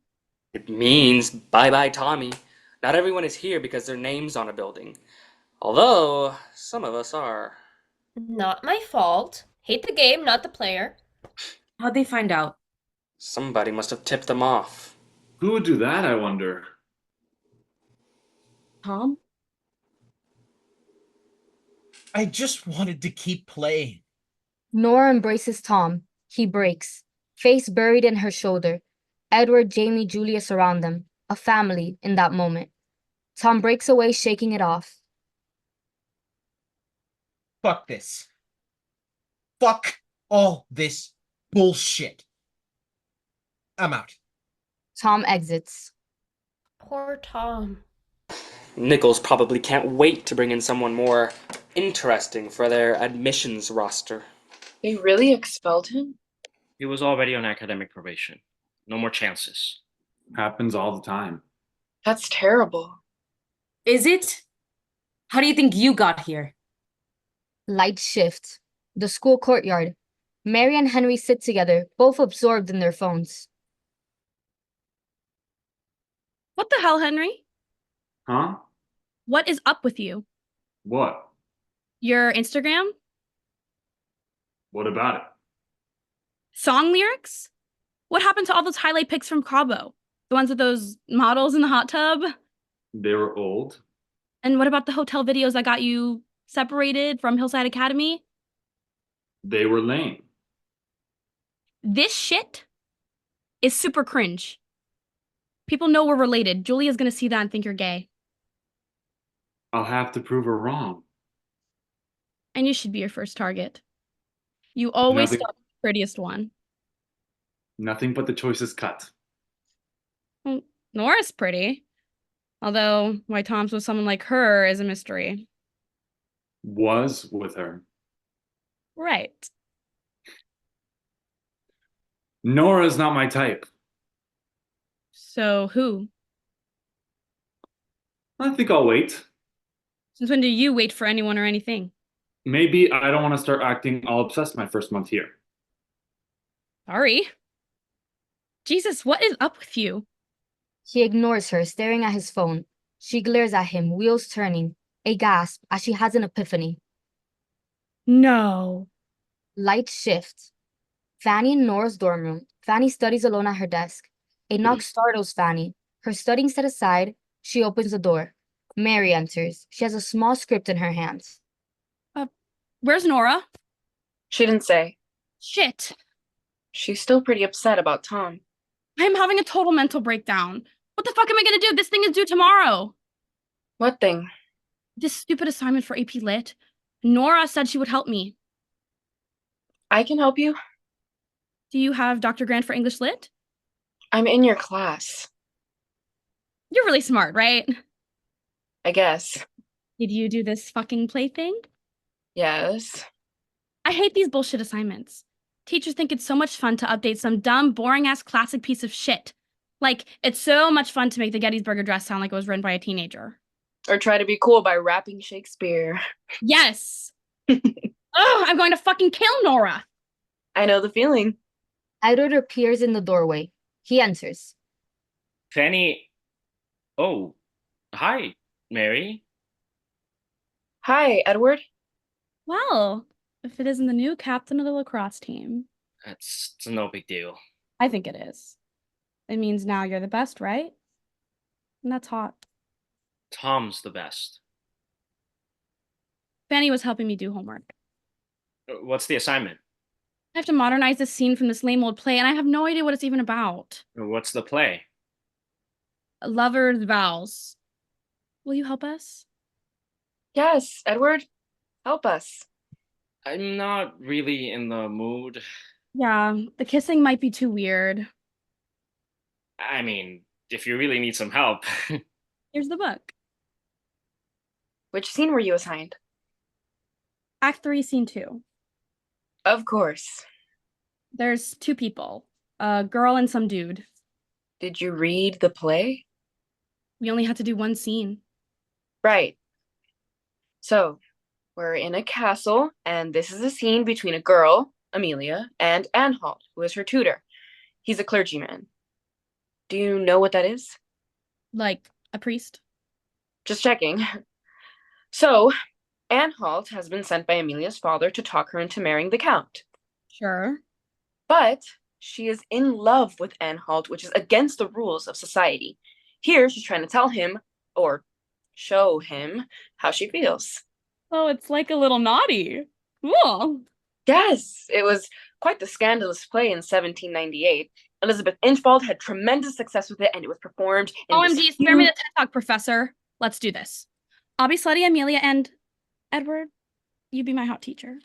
It means bye-bye, Tommy. Not everyone is here because their name's on a building. Although, some of us are. Not my fault. Hate the game, not the player. How'd they find out? Somebody must have tipped them off. Who would do that, I wonder? Tom? I just wanted to keep playing. Nora embraces Tom. He breaks, face buried in her shoulder. Edward, Jamie, Julius around them. A family in that moment. Tom breaks away, shaking it off. Fuck this. Fuck all this bullshit. I'm out. Tom exits. Poor Tom. Nichols probably can't wait to bring in someone more interesting for their admissions roster. They really expelled him? He was already on academic probation. No more chances. Happens all the time. That's terrible. Is it? How do you think you got here? Lights shift. The school courtyard. Mary and Henry sit together, both absorbed in their phones. What the hell, Henry? Huh? What is up with you? What? Your Instagram? What about it? Song lyrics? What happened to all those highlight pics from Cabo? The ones with those models in the hot tub? They were old. And what about the hotel videos I got you separated from Hillside Academy? They were lame. This shit is super cringe. People know we're related. Julia's gonna see that and think you're gay. I'll have to prove her wrong. And you should be your first target. You always Nothing- start with the prettiest one. Nothing but the choicest cut. Well, Nora's pretty. Although why Tom's with someone like her is a mystery. Was with her. Right. Nora's not my type. So who? I think I'll wait. Since when do you wait for anyone or anything? Maybe I don't want to start acting all obsessed my first month here. Sorry. Jesus, what is up with you? He ignores her, staring at his phone. She glares at him, wheels turning, a gasp as she has an epiphany. No. Lights shift. Fanny in Nora's dorm room. Fanny studies alone at her desk. A knock startles Fanny. Her studying set aside, she opens the door. Mary enters. She has a small script in her hands. Where's Nora? She didn't say. Shit. She's still pretty upset about Tom. I'm having a total mental breakdown. What the fuck am I gonna do? This thing is due tomorrow. What thing? This stupid assignment for AP Lit. Nora said she would help me. I can help you. Do you have Dr. Grant for English Lit? I'm in your class. You're really smart, right? I guess. Did you do this fucking play thing? Yes. I hate these bullshit assignments. Teachers think it's so much fun to update some dumb, boring-ass classic piece of shit. Like, it's so much fun to make the Gettysburg Address sound like it was written by a teenager. Or try to be cool by rapping Shakespeare. Yes! Ugh, I'm going to fucking kill Nora! I know the feeling. Edward appears in the doorway. He enters. Fanny. Oh, hi, Mary. Hi, Edward. Well, if it isn't the new captain of the lacrosse team. It's no big deal. I think it is. It means now you're the best, right? And that's hot. Tom's the best. Fanny was helping me do homework. What's the assignment? I have to modernize this scene from this lame old play, and I have no idea what it's even about. What's the play? Lover's Vows. Will you help us? Yes, Edward. Help us. I'm not really in the mood. Yeah, the kissing might be too weird. I mean, if you really need some help. Here's the book. Which scene were you assigned? Act 3, Scene 2. Of course. There's two people, a girl and some dude. Did you read the play? We only had to do one scene. Right. So, we're in a castle, and this is a scene between a girl, Amelia, and Anhalt, who is her tutor. He's a clergyman. Do you know what that is? Like a priest? Just checking. So, Anhalt has been sent by Amelia's father to talk her into marrying the Count. Sure. But she is in love with Anhalt, which is against the rules of society. Here, she's trying to tell him, or show him, how she feels. Oh, it's like a little naughty. Cool. Yes, it was quite the scandalous play in 1798. Elizabeth Inchbald had tremendous success with it, and it was performed in OMG, this spare me huge- the TED Talk, Professor. Let's do this. I'll be slutty Amelia, and Edward, you be my hot teacher.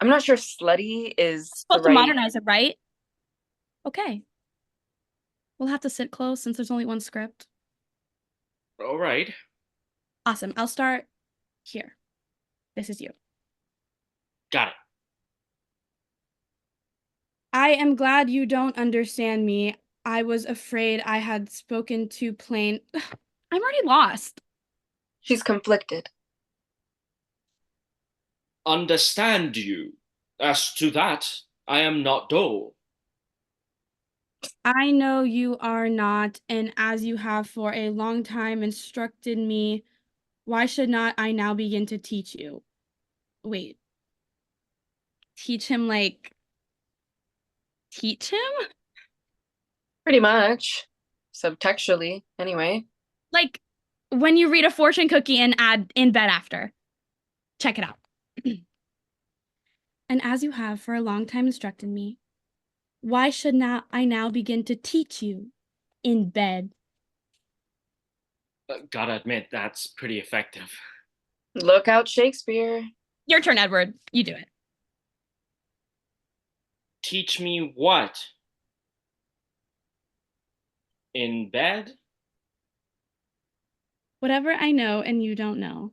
I'm not sure slutty is the Supposed to right... modernize it, right? Okay. We'll have to sit close since there's only one script. All right. Awesome. I'll start here. This is you. Got it. I am glad you don't understand me. I was afraid I had spoken too plain. I'm already lost. She's conflicted. Understand you. As to that, I am not dull. I know you are not, and as you have for a long time instructed me, why should not I now begin to teach you? Wait. Teach him, like... Teach him? Pretty much. Subtextually, anyway. Like, when you read a fortune cookie and add in bed after. Check it out. And as you have for a long time instructed me, why should not I now begin to teach you in bed? Gotta admit, that's pretty effective. Look out, Shakespeare. Your turn, Edward. You do it. Teach me what? In bed? Whatever I know and you don't know.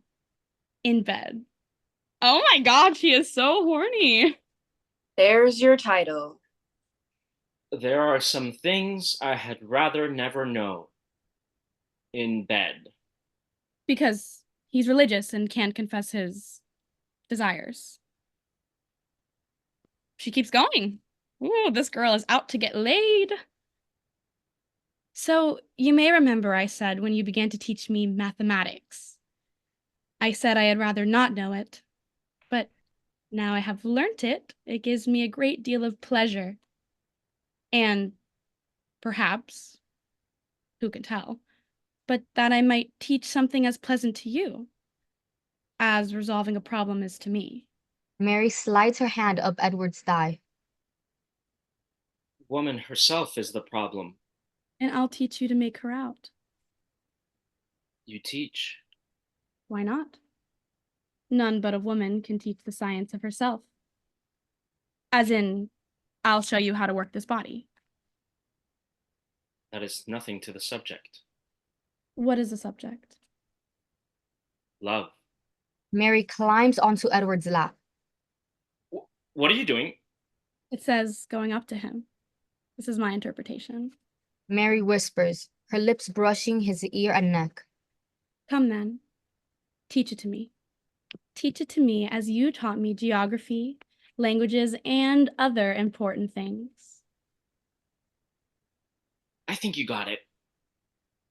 In bed. Oh my god, she is so horny. There's your title. There are some things I had rather never know. In bed. Because he's religious and can't confess his desires. She keeps going. Ooh, this girl is out to get laid. So, you may remember I said when you began to teach me mathematics, I said I had rather not know it, but now I have learnt it, it gives me a great deal of pleasure. And perhaps, who can tell, but that I might teach something as pleasant to you as resolving a problem is to me. Mary slides her hand up Edward's thigh. Woman herself is the problem. And I'll teach you to make her out. You teach. Why not? None but a woman can teach the science of herself. As in, I'll show you how to work this body. That is nothing to the subject. What is the subject? Love. Mary climbs onto Edward's lap. What are you doing? It says going up to him. This is my interpretation. Mary whispers, her lips brushing his ear and neck. Come then, teach it to me. Teach it to me as you taught me geography, languages, and other important things. I think you got it.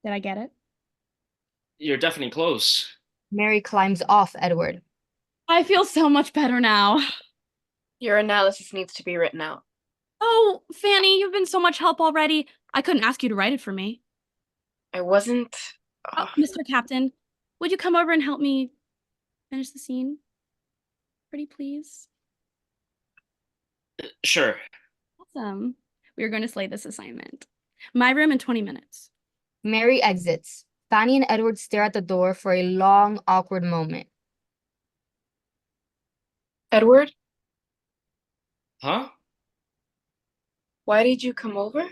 Did I get it? You're definitely close. Mary climbs off Edward. I feel so much better now. Your analysis needs to be written out. Oh, Fanny, you've been so much help already. I couldn't ask you to write it for me. I wasn't. Mr. Captain, would you come over and help me finish the scene? Pretty please. Sure. Awesome. We are going to slay this assignment. My room in 20 minutes. Mary exits. Fanny and Edward stare at the door for a long, awkward moment. Edward, Huh? why did you come over?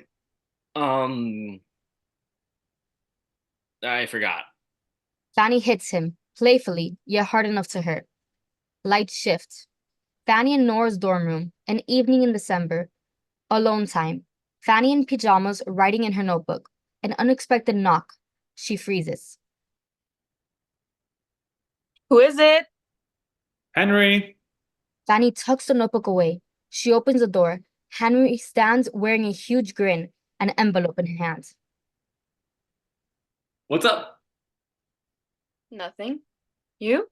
I forgot. Fanny hits him, playfully, yet hard enough to hurt. Lights shift. Fanny in Nora's dorm room, an evening in December. Alone time. Fanny in pajamas, writing in her notebook. An unexpected knock. She freezes. Who is it? Henry. Fanny tucks the notebook away. She opens the door. Henry stands wearing a huge grin, an envelope in her hand. What's up? Nothing. You?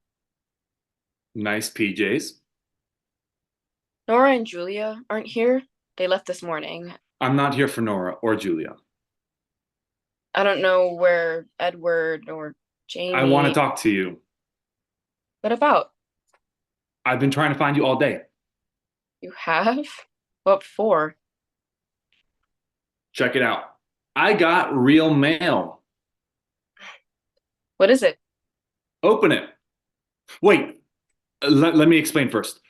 Nice PJs. Nora and Julia aren't here. They left this morning. I'm not here for Nora or Julia. I don't know where Edward or Jamie. I want to talk to you. What about? I've been trying to find you all day. You have? What for? Check it out. I got real mail. What is it? Open it. Wait, let me explain first.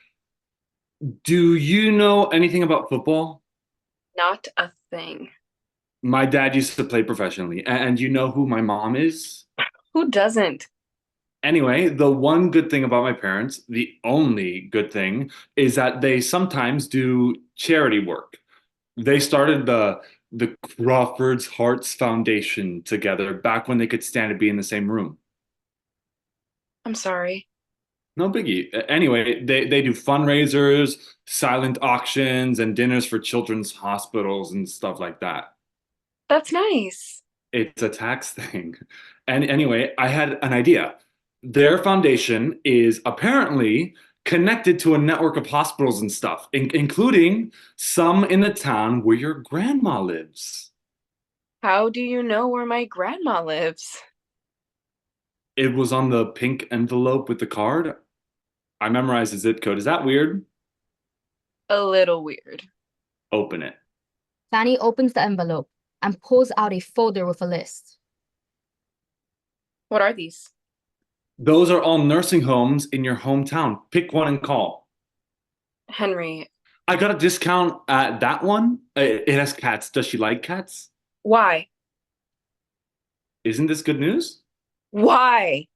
Do you know anything about football? Not a thing. My dad used to play professionally, and you know who my mom is? Who doesn't? Anyway, the one good thing about my parents, the only good thing, is that they sometimes do charity work. They started the Crawford's Hearts Foundation together back when they could stand to be in the same room. I'm sorry. No biggie. Anyway, they do fundraisers, silent auctions, and dinners for children's hospitals and stuff like that. That's nice. It's a tax thing. And anyway, I had an idea. Their foundation is apparently connected to a network of hospitals and stuff, including some in the town where your grandma lives. How do you know where my grandma lives? It was on the pink envelope with the card. I memorized the zip code. Is that weird? A little weird. Open it. Fanny opens the envelope and pulls out a folder with a list. What are these? Those are all nursing homes in your hometown. Pick one and call. Henry, I got a discount at that one. It has cats. Does she like cats? why? Isn't this good news? Why?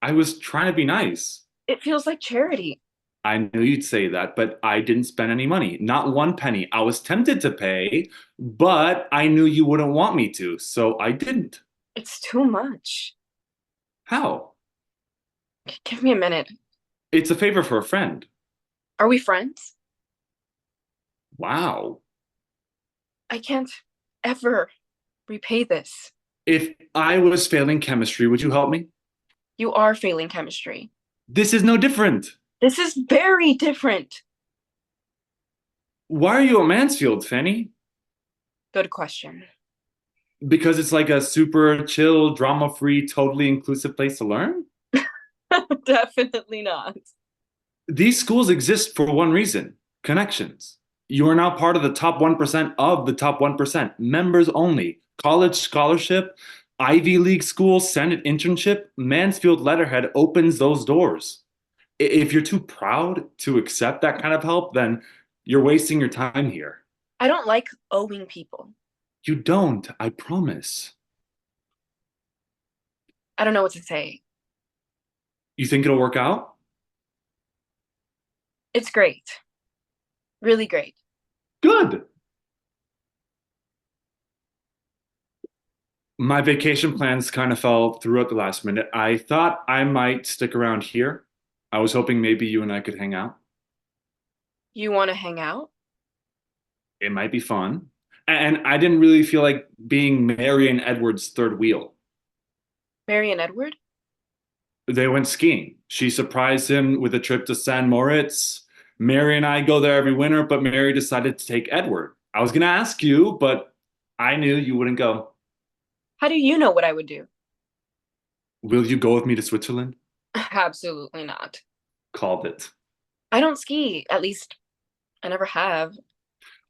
I was trying to be nice. It feels like charity. I knew you'd say that, but I didn't spend any money. Not one penny. I was tempted to pay, but I knew you wouldn't want me to, so I didn't. It's too much. How? Give me a minute. It's a favor for a friend. Are we friends? Wow. I can't ever repay this. If I was failing chemistry, would you help me? You are failing chemistry. This is no different. This is very different. Why are you at Mansfield, Fanny? Good question. Because it's like a super chill, drama-free, totally inclusive place to learn? Definitely not. These schools exist for one reason: connections. You are now part of the top 1% of the top 1%, members only. College scholarship, Ivy League school, Senate internship, Mansfield letterhead opens those doors. If you're too proud to accept that kind of help, then you're wasting your time here. I don't like owing people. You don't, I promise. I don't know what to say. You think it'll work out? It's great. Really great. Good. My vacation plans kind of fell through at the last minute. I thought I might stick around here. I was hoping maybe you and I could hang out. You want to hang out? It might be fun. And I didn't really feel like being Mary and Edward's third wheel. Mary and Edward? They went skiing. She surprised him with a trip to San Moritz. Mary and I go there every winter, but Mary decided to take Edward. I was going to ask you, but I knew you wouldn't go. How do you know what I would do? Will you go with me to Switzerland? Absolutely not. Called it. I don't ski. At least, I never have.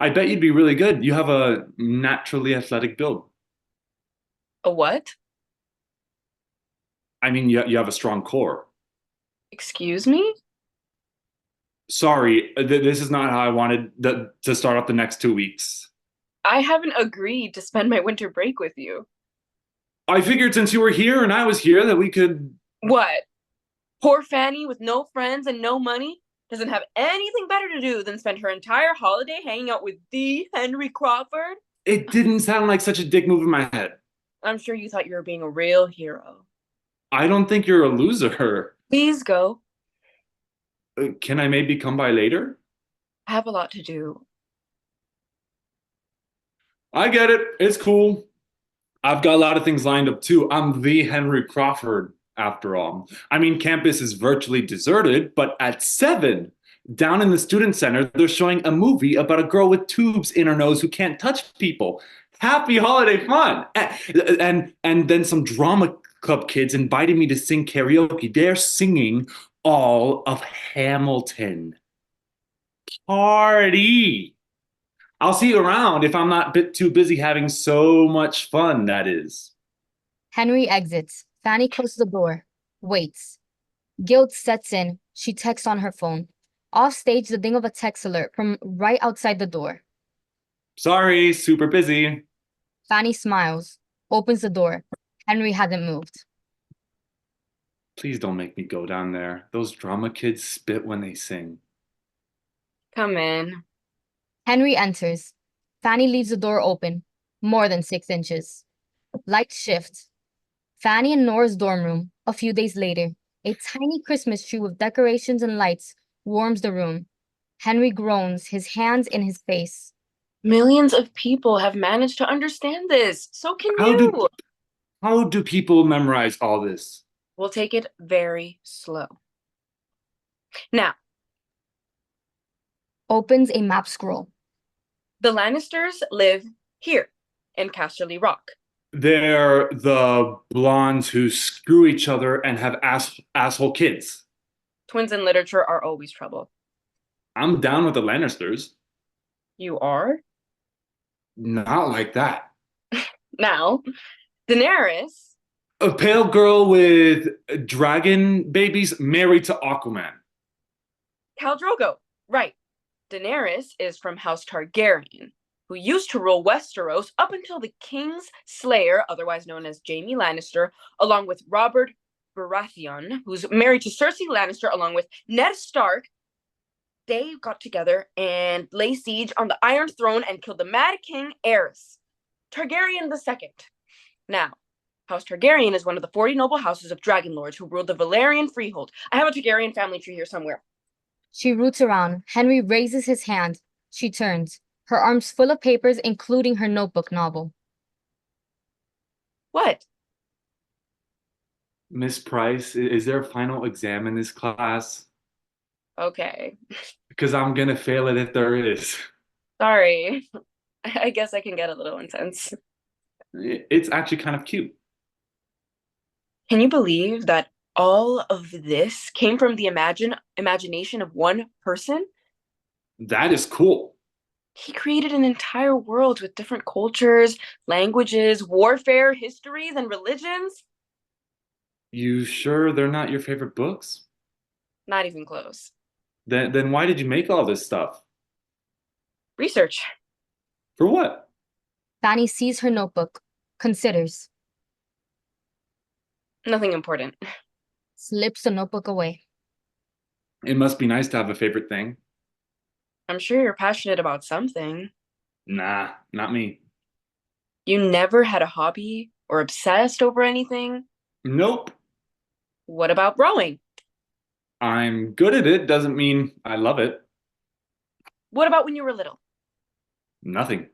I bet you'd be really good. You have a naturally athletic build. A what? I mean, you have a strong core. Excuse me? Sorry, this is not how I wanted to start off the next 2 weeks. I haven't agreed to spend my winter break with you. I figured since you were here and I was here that we could... What? Poor Fanny with no friends and no money doesn't have anything better to do than spend her entire holiday hanging out with the Henry Crawford? It didn't sound like such a dick move in my head. I'm sure you thought you were being a real hero. I don't think you're a loser. Please go. Can I maybe come by later? I have a lot to do. I get it. It's cool. I've got a lot of things lined up too. I'm the Henry Crawford, after all. I mean, campus is virtually deserted, but at 7, down in the student center, they're showing a movie about a girl with tubes in her nose who can't touch people. Happy holiday fun. And then some drama club kids invited me to sing karaoke. They're singing all of Hamilton. Party. I'll see you around if I'm not too busy having so much fun, that is. Henry exits. Fanny closes the door. Waits. Guilt sets in. She texts on her phone. Off stage, the ding of a text alert from right outside the door. Sorry, super busy. Fanny smiles. Opens the door. Henry hasn't moved. Please don't make me go down there. Those drama kids spit when they sing. Come in. Henry enters. Fanny leaves the door open. More than 6 inches. Lights shift. Fanny and Nora's dorm room. A few days later, a tiny Christmas tree with decorations and lights warms the room. Henry groans, his hands in his face. Millions of people have managed to understand this. So can you. How do people memorize all this? We'll take it very slow. Now. Opens a map scroll. The Lannisters live here in Casterly Rock. They're the blondes who screw each other and have asshole kids. Twins in literature are always trouble. I'm down with the Lannisters. You are? Not like that. Now, Daenerys. A pale girl with dragon babies married to Aquaman. Khal Drogo. Right. Daenerys is from House Targaryen, who used to rule Westeros up until the King's Slayer, otherwise known as Jaime Lannister, along with Robert Baratheon, who's married to Cersei Lannister, along with Ned Stark. They got together and lay siege on the Iron Throne and killed the Mad King Aerys, Targaryen II. Now, House Targaryen is one of the 40 noble houses of dragon lords who ruled the Valyrian freehold. I have a Targaryen family tree here somewhere. She roots around. Henry raises his hand. She turns, her arms full of papers, including her notebook novel. What? Miss Price, is there a final exam in this class? Okay. Because I'm gonna fail it if there is. Sorry. I guess I can get a little intense. It's actually kind of cute. Can you believe that all of this came from the imagination of one person? That is cool. He created an entire world with different cultures, languages, warfare, histories, and religions. You sure they're not your favorite books? Not even close. Then why did you make all this stuff? Research. For what? Fanny sees her notebook, considers, Nothing important. slips the notebook away. It must be nice to have a favorite thing. I'm sure you're passionate about something. Nah, not me. You never had a hobby or obsessed over anything? Nope. What about rowing? I'm good at it doesn't mean I love it. What about when you were little? Nothing.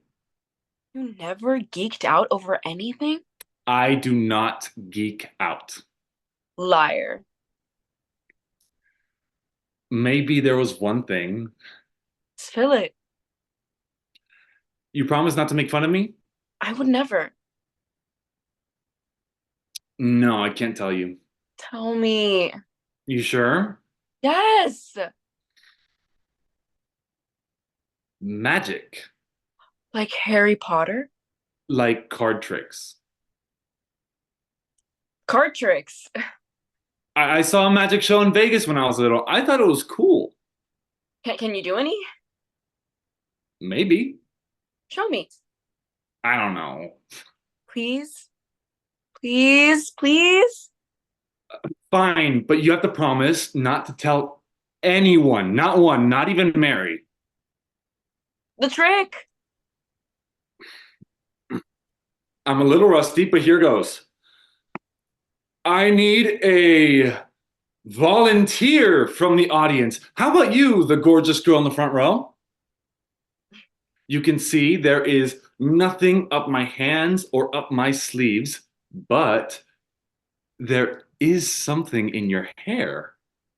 You never geeked out over anything? I do not geek out. Liar. Maybe there was one thing. Spill it. You promise not to make fun of me? I would never. No, I can't tell you. Tell me. You sure? Yes. Magic. Like Harry Potter? Like card tricks. Card tricks. I saw a magic show in Vegas when I was little. I thought it was cool. Can you do any? Maybe. Show me. I don't know. Please? Please? Please? Fine, but you have to promise not to tell anyone. Not one, not even Mary. The trick. I'm a little rusty, but here goes. I need a volunteer from the audience. How about you, the gorgeous girl in the front row? You can see there is nothing up my hands or up my sleeves, but there is something in your hair.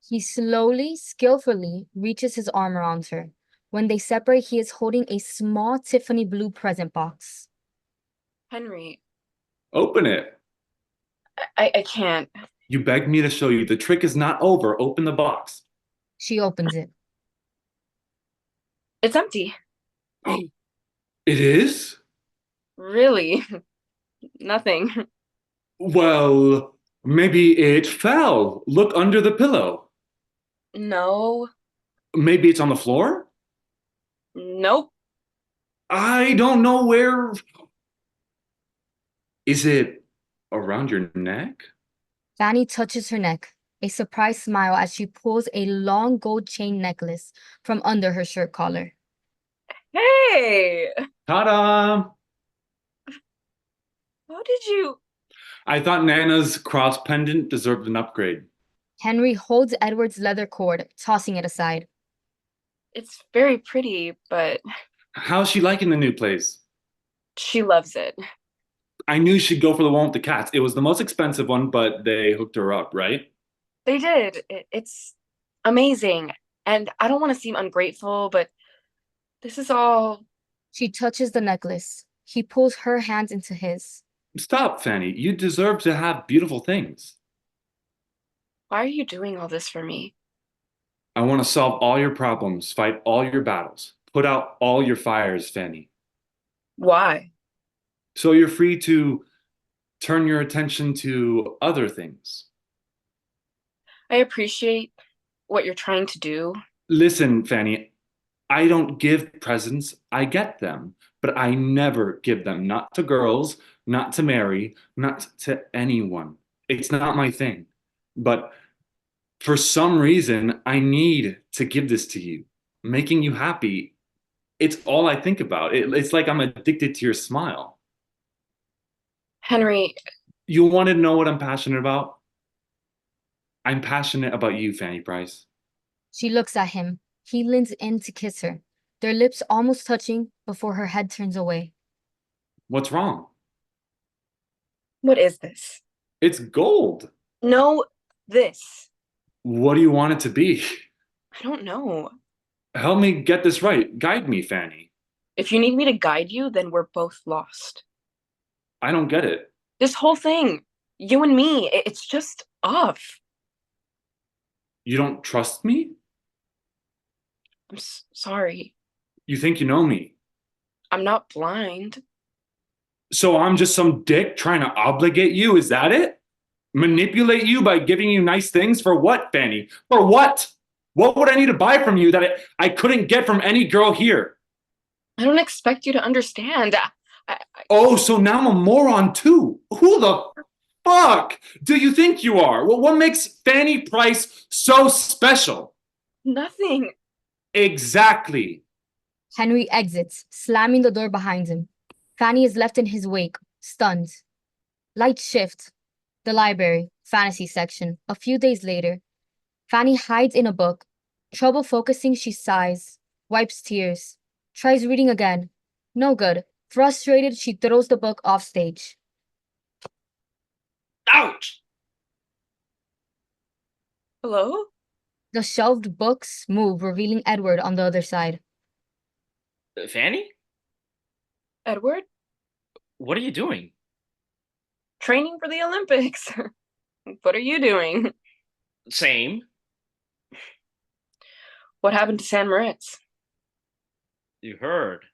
He slowly, skillfully reaches his arm around her. When they separate, he is holding a small Tiffany blue present box. Henry, Open it. I can't. You begged me to show you. The trick is not over. Open the box. She opens it. It's empty. It is? Really? Nothing. Well, maybe it fell. Look under the pillow. No. Maybe it's on the floor? Nope. I don't know where. Is it around your neck? Fanny touches her neck, a surprised smile as she pulls a long gold chain necklace from under her shirt collar. Hey! Ta-da! How did you? I thought Nana's cross pendant deserved an upgrade. Henry holds Edward's leather cord, tossing it aside. It's very pretty, but How's she liking the new place? she loves it. I knew she'd go for the one with the cats. It was the most expensive one, but they hooked her up, right? They did. It's amazing. And I don't want to seem ungrateful, but this is all. She touches the necklace. He pulls her hands into his. Stop, Fanny. You deserve to have beautiful things. Why are you doing all this for me? I want to solve all your problems, fight all your battles, put out all your fires, Fanny. Why? So you're free to turn your attention to other things. I appreciate what you're trying to do. Listen, Fanny, I don't give presents, I get them, but I never give them, not to girls, not to Mary, not to anyone. It's not my thing. But for some reason, I need to give this to you. Making you happy, it's all I think about. It's like I'm addicted to your smile. Henry, You want to know what I'm passionate about? I'm passionate about you, Fanny Price. She looks at him. He leans in to kiss her, their lips almost touching before her head turns away. What's wrong? what is this? It's gold. No, this. What do you want it to be? I don't know. Help me get this right. Guide me, Fanny. If you need me to guide you, then we're both lost. I don't get it. This whole thing, you and me, it's just off. You don't trust me? I'm sorry. You think you know me? I'm not blind. So I'm just some dick trying to obligate you? Is that it? Manipulate you by giving you nice things? For what, Fanny? For what? What would I need to buy from you that I couldn't get from any girl here? I don't expect you to understand. Oh, so now I'm a moron too. Who the fuck do you think you are? Well, what makes Fanny Price so special? Nothing. Exactly. Henry exits, slamming the door behind him. Fanny is left in his wake, stunned. Lights shift. The library, fantasy section. A few days later, Fanny hides in a book. Trouble focusing, she sighs, wipes tears, tries reading again. No good. Frustrated, she throws the book off stage. Ouch! Hello? The shelved books move, revealing Edward on the other side. Fanny? Edward? What are you doing? Training for the Olympics. What are you doing? Same. What happened to San Moritz? You heard.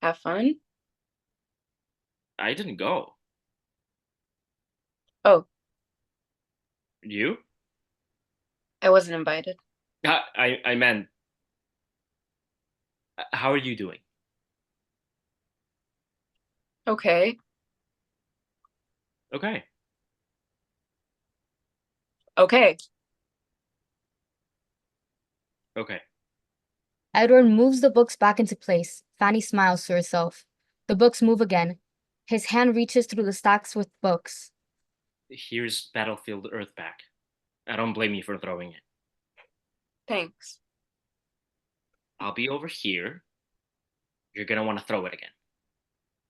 Have fun? I didn't go. Oh, You? I wasn't invited. I meant, how are you doing? Okay. Okay. Okay. Okay. Edward moves the books back into place. Fanny smiles to herself. The books move again. His hand reaches through the stacks with books. Here's Battlefield Earth back. I don't blame you for throwing it. Thanks. I'll be over here. You're gonna want to throw it again.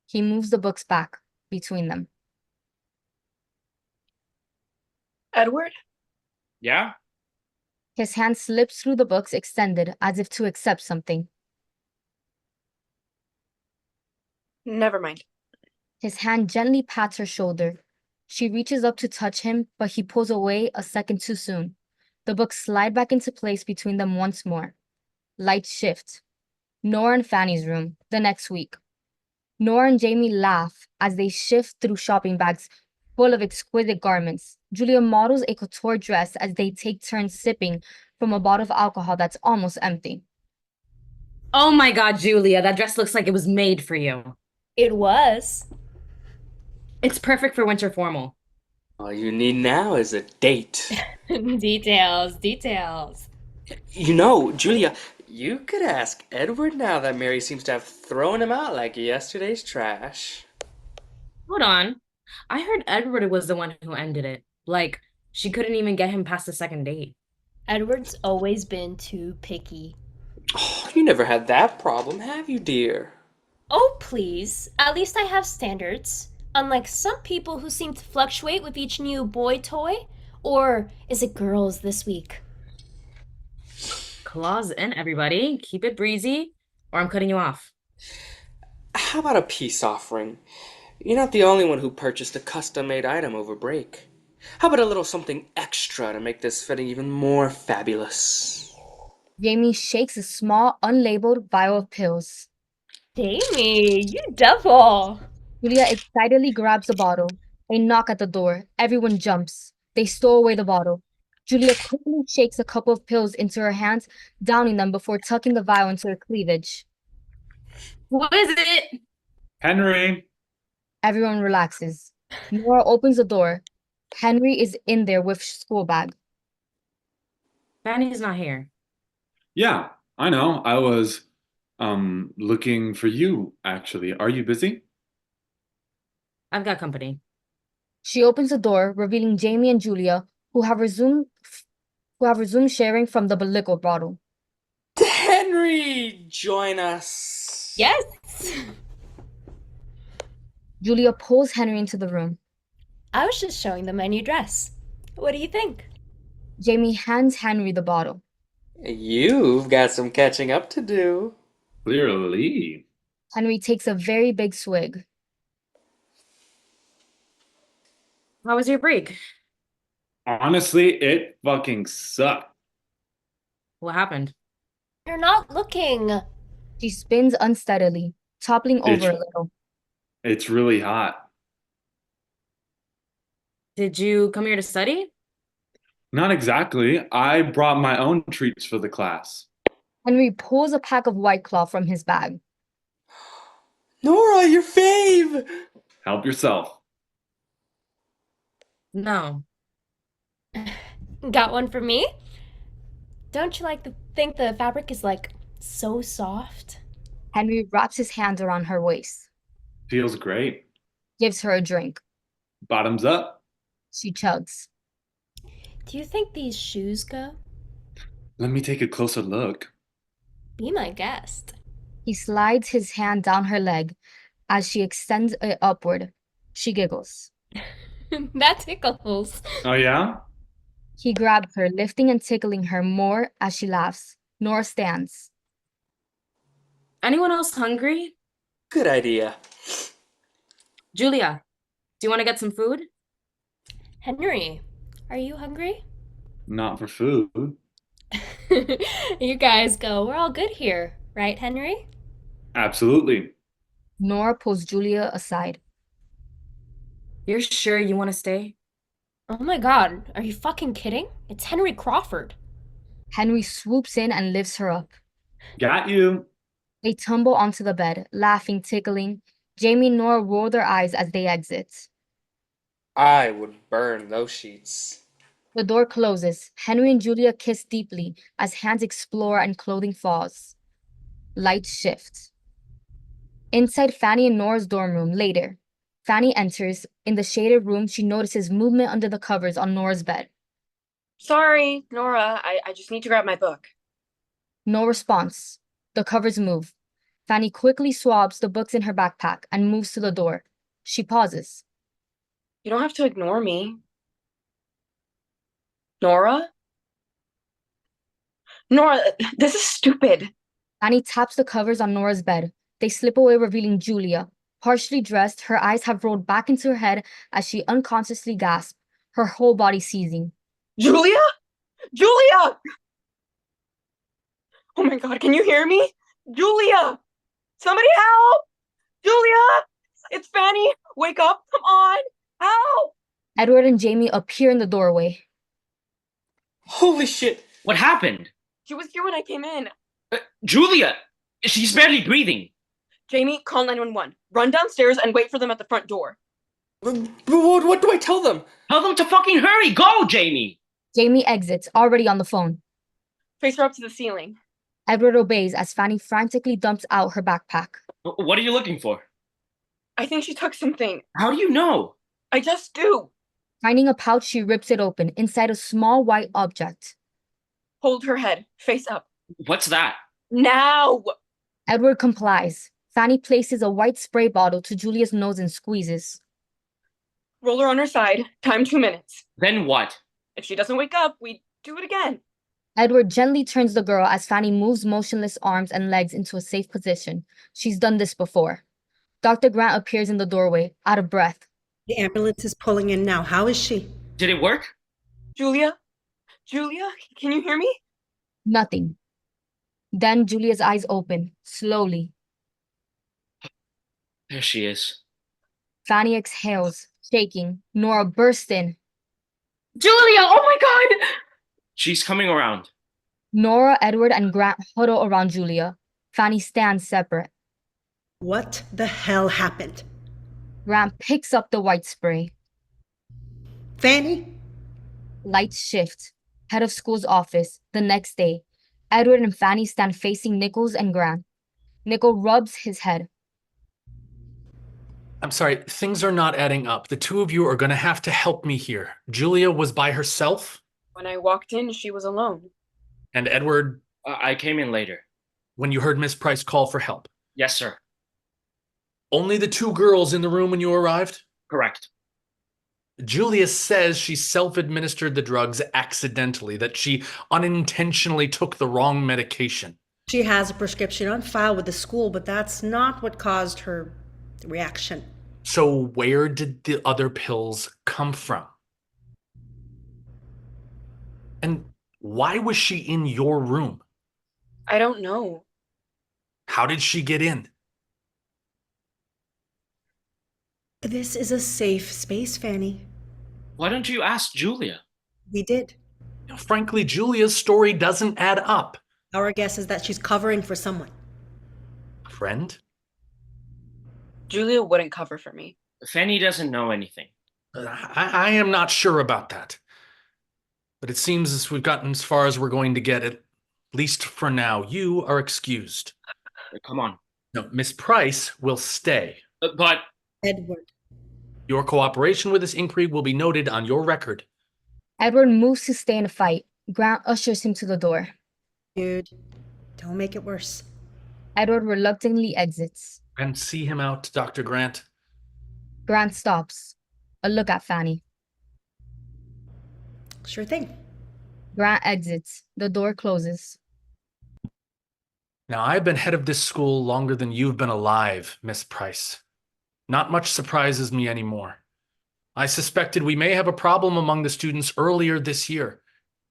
He moves the books back between them. Edward? Yeah? His hand slips through the books, extended as if to accept something. Never mind. His hand gently pats her shoulder. She reaches up to touch him, but he pulls away a second too soon. The books slide back into place between them once more. Lights shift. Nora and Fanny's room, the next week. Nora and Jamie laugh as they shift through shopping bags full of exquisite garments. Julia models a couture dress as they take turns sipping from a bottle of alcohol that's almost empty. Oh my God, Julia, that dress looks like it was made for you. It was. It's perfect for winter formal. All you need now is a date. Details, details. You know, Julia, you could ask Edward now that Mary seems to have thrown him out like yesterday's trash. Hold on. I heard Edward was the one who ended it. Like, she couldn't even get him past the second date. Edward's always been too picky. Oh, you never had that problem, have you, dear? Oh, please. At least I have standards. Unlike some people who seem to fluctuate with each new boy toy. Or is it girls this week? Claws in, everybody. Keep it breezy, or I'm cutting you off. How about a peace offering? You're not the only one who purchased a custom-made item over break. How about a little something extra to make this fitting even more fabulous? Jamie shakes a small, unlabeled vial of pills. Jamie, you devil. Julia excitedly grabs the bottle. A knock at the door. Everyone jumps. They stow away the bottle. Julia quickly shakes a couple of pills into her hands, downing them before tucking the vial into her cleavage. What is it? Henry. Everyone relaxes. Nora opens the door. Henry is in there with school bag. Fanny's not here. Yeah, I know. I was looking for you actually. Are you busy? I've got company. She opens the door, revealing Jamie and Julia, who have resumed sharing from the liquor bottle. Henry, join us. Yes. Julia pulls Henry into the room. I was just showing them my new dress. What do you think? Jamie hands Henry the bottle. You've got some catching up to do. Clearly. Henry takes a very big swig. How was your break? Honestly, it fucking sucked. What happened? You're not looking. She spins unsteadily, toppling over It's- a little. It's really hot. Did you come here to study? Not exactly. I brought my own treats for the class. Henry pulls a pack of White Claw from his bag. Nora, your fave! Help yourself. No. Got one for me? Don't you like to think the fabric is like so soft? Henry wraps his hands around her waist, Feels great. gives her a drink. Bottoms up. She chugs. Do you think these shoes go? Let me take a closer look. Be my guest. He slides his hand down her leg as she extends it upward. She giggles. That tickles. Oh yeah? He grabs her, lifting and tickling her more as she laughs. Nora stands. Anyone else hungry? Good idea. Julia, do you want to get some food? Henry, are you hungry? Not for food. You guys go. We're all good here, right, Henry? Absolutely. Nora pulls Julia aside. You're sure you want to stay? Oh my god, are you fucking kidding? It's Henry Crawford. Henry swoops in and lifts her up. Got you. They tumble onto the bed, laughing, tickling. Jamie and Nora roll their eyes as they exit. I would burn those sheets. The door closes. Henry and Julia kiss deeply as hands explore and clothing falls. Lights shift. Inside Fanny and Nora's dorm room, later. Fanny enters. In the shaded room, she notices movement under the covers on Nora's bed. Sorry, Nora, I just need to grab my book. No response. The covers move. Fanny quickly swabs the books in her backpack and moves to the door. She pauses. You don't have to ignore me. Nora? Nora, this is stupid. Fanny taps the covers on Nora's bed. They slip away, revealing Julia. Partially dressed, her eyes have rolled back into her head as she unconsciously gasps, her whole body seizing. Julia? Julia! Oh my god, can you hear me? Julia! Somebody help! Julia! It's Fanny! Wake up! Come on! Help! Edward and Jamie appear in the doorway. Holy shit! What happened? She was here when I came in. Julia! She's barely breathing. Jamie, call 911. Run downstairs and wait for them at the front door. What do I tell them? Tell them to fucking hurry! Go, Jamie! Jamie exits, already on the phone. Face her up to the ceiling. Edward obeys as Fanny frantically dumps out her backpack. What are you looking for? I think she took something. How do you know? I just do. Finding a pouch, she rips it open. Inside, a small white object. Hold her head, face up. What's that? Now! Edward complies. Fanny places a white spray bottle to Julia's nose and squeezes. Roll her on her side. Time 2 minutes. Then what? If she doesn't wake up, we do it again. Edward gently turns the girl as Fanny moves motionless arms and legs into a safe position. She's done this before. Dr. Grant appears in the doorway, out of breath. The ambulance is pulling in now. How is she? Did it work? Julia? Julia, can you hear me? Nothing. Then Julia's eyes open, slowly. There she is. Fanny exhales, shaking. Nora bursts in. Julia, oh my God! She's coming around. Nora, Edward, and Grant huddle around Julia. Fanny stands separate. What the hell happened? Grant picks up the white spray. Fanny? Lights shift. Head of school's office. The next day, Edward and Fanny stand facing Nichols and Grant. Nickel rubs his head. I'm sorry, things are not adding up. The two of you are going to have to help me here. Julia was by herself? When I walked in, she was alone. And Edward, I came in later. when you heard Miss Price call for help? Yes, sir. Only the two girls in the room when you arrived? Correct. Julia says she self-administered the drugs accidentally, that she unintentionally took the wrong medication. She has a prescription on file with the school, but that's not what caused her reaction. So where did the other pills come from? And why was she in your room? I don't know. How did she get in? This is a safe space, Fanny. Why don't you ask Julia? We did. Frankly, Julia's story doesn't add up. Our guess is that she's covering for someone. Friend? Julia wouldn't cover for me. Fanny doesn't know anything. I am not sure about that. But it seems as we've gotten as far as we're going to get, at least for now. You are excused. Come on. No, Miss Price will stay. But Edward. Your cooperation with this inquiry will be noted on your record. Edward moves to stay in the fight. Grant ushers him to the door. Dude, don't make it worse. Edward reluctantly exits. And see him out, Dr. Grant. Grant stops. A look at Fanny. Sure thing. Grant exits. The door closes. Now, I've been head of this school longer than you've been alive, Miss Price. Not much surprises me anymore. I suspected we may have a problem among the students earlier this year.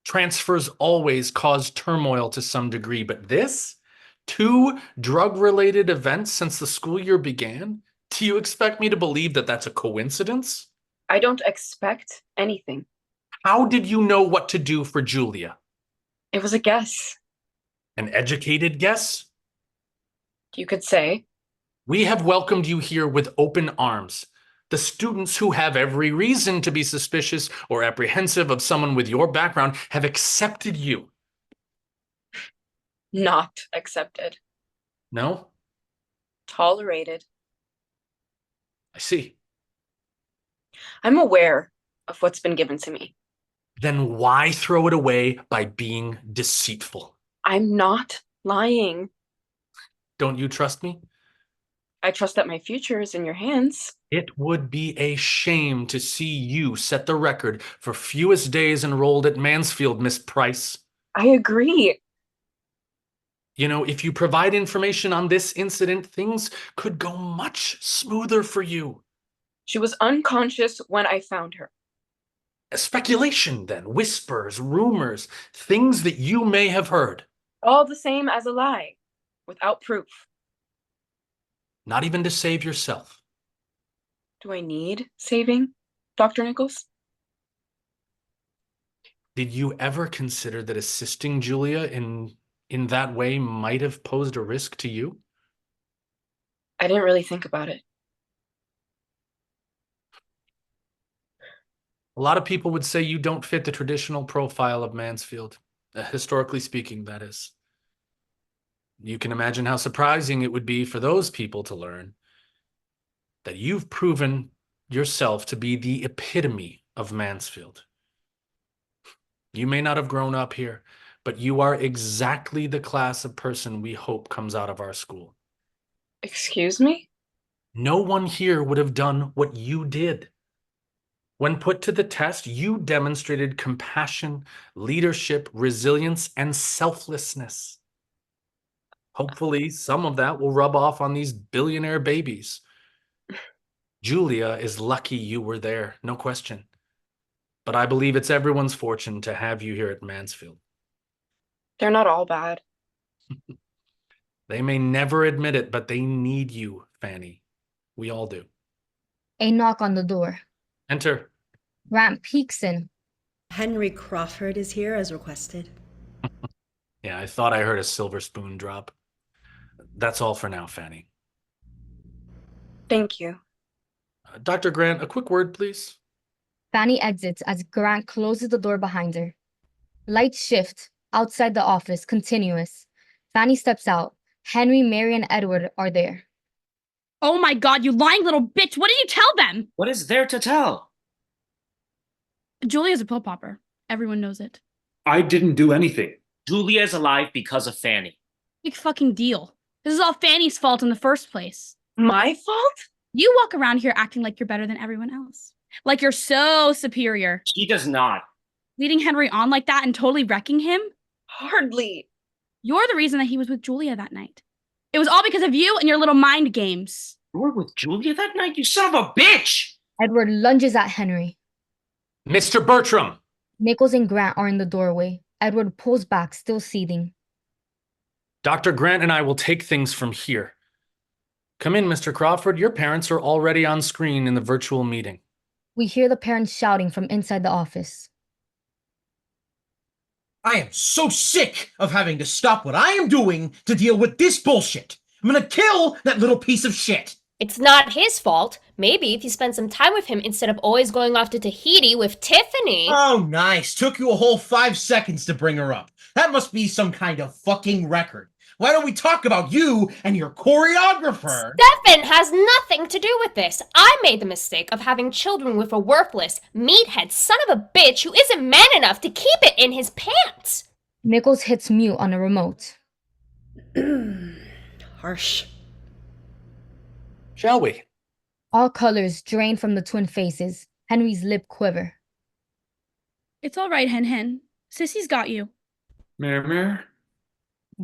Transfers always cause turmoil to some degree, but this? 2 drug-related events since the school year began? Do you expect me to believe that that's a coincidence? I don't expect anything. How did you know what to do for Julia? It was a guess, An educated guess? you could say. We have welcomed you here with open arms. The students who have every reason to be suspicious or apprehensive of someone with your background have accepted you. Not accepted. No? Tolerated. I see. I'm aware of what's been given to me. Then why throw it away by being deceitful? I'm not lying. Don't you trust me? I trust that my future is in your hands. It would be a shame to see you set the record for fewest days enrolled at Mansfield, Miss Price. I agree. You know, if you provide information on this incident, things could go much smoother for you. She was unconscious when I found her. Speculation, then, whispers, rumors, things that you may have heard. All the same as a lie, without proof. Not even to save yourself. Do I need saving, Dr. Nichols? Did you ever consider that assisting Julia in that way might have posed a risk to you? I didn't really think about it. A lot of people would say you don't fit the traditional profile of Mansfield, historically speaking, that is. You can imagine how surprising it would be for those people to learn that you've proven yourself to be the epitome of Mansfield. You may not have grown up here, but you are exactly the class of person we hope comes out of our school. Excuse me? No one here would have done what you did. When put to the test, you demonstrated compassion, leadership, resilience, and selflessness. Hopefully, some of that will rub off on these billionaire babies. Julia is lucky you were there, no question. but I believe it's everyone's fortune to have you here at Mansfield. They're not all bad. They may never admit it, but they need you, Fanny. We all do. A knock on the door. Enter. Grant peeks in. Henry Crawford is here as requested. Yeah, I thought I heard a silver spoon drop. That's all for now, Fanny. Thank you. Dr. Grant, a quick word, please. Fanny exits as Grant closes the door behind her. Lights shift. Outside the office, continuous. Fanny steps out. Henry, Mary, and Edward are there. Oh my God, you lying little bitch! What did you tell them? What is there to tell? Julia's a pill popper. Everyone knows it. I didn't do anything. Julia is alive because of Fanny. Big fucking deal. This is all Fanny's fault in the first place. My fault? You walk around here acting like you're better than everyone else. Like you're so superior. She does not. Leading Henry on like that and totally wrecking him? Hardly. You're the reason that he was with Julia that night. It was all because of you and your little mind games. You were with Julia that night, you son of a bitch! Edward lunges at Henry. Mr. Bertram! Nichols and Grant are in the doorway. Edward pulls back, still seething. Dr. Grant and I will take things from here. Come in, Mr. Crawford. Your parents are already on screen in the virtual meeting. We hear the parents shouting from inside the office. I am so sick of having to stop what I am doing to deal with this bullshit. I'm gonna kill that little piece of shit. It's not his fault. Maybe if you spent some time with him instead of always going off to Tahiti with Tiffany. Oh, nice. Took you a whole 5 seconds to bring her up. That must be some kind of fucking record. Why don't we talk about you and your choreographer? Stefan has nothing to do with this. I made the mistake of having children with a worthless, meathead son of a bitch who isn't man enough to keep it in his pants. Nichols hits mute on a remote. Harsh. Shall we? All colors drain from the twin faces. Henry's lip quiver. It's all right, Hen. Sissy's got you. Mare?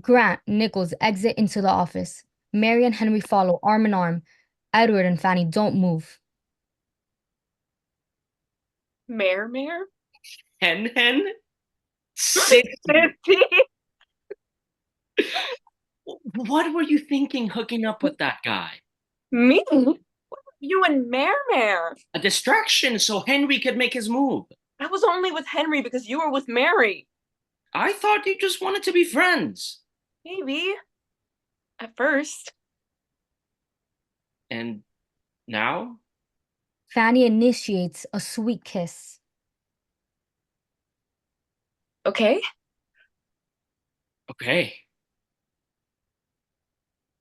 Grant, Nichols exit into the office. Mary and Henry follow arm in arm. Edward and Fanny don't move. Mare? Hen? Sissy. What were you thinking hooking up with that guy? Me? What were you and Mare? A distraction so Henry could make his move. I was only with Henry because you were with Mary. I thought you just wanted to be friends. Maybe. At first. And now? Fanny initiates a sweet kiss. Okay. Okay.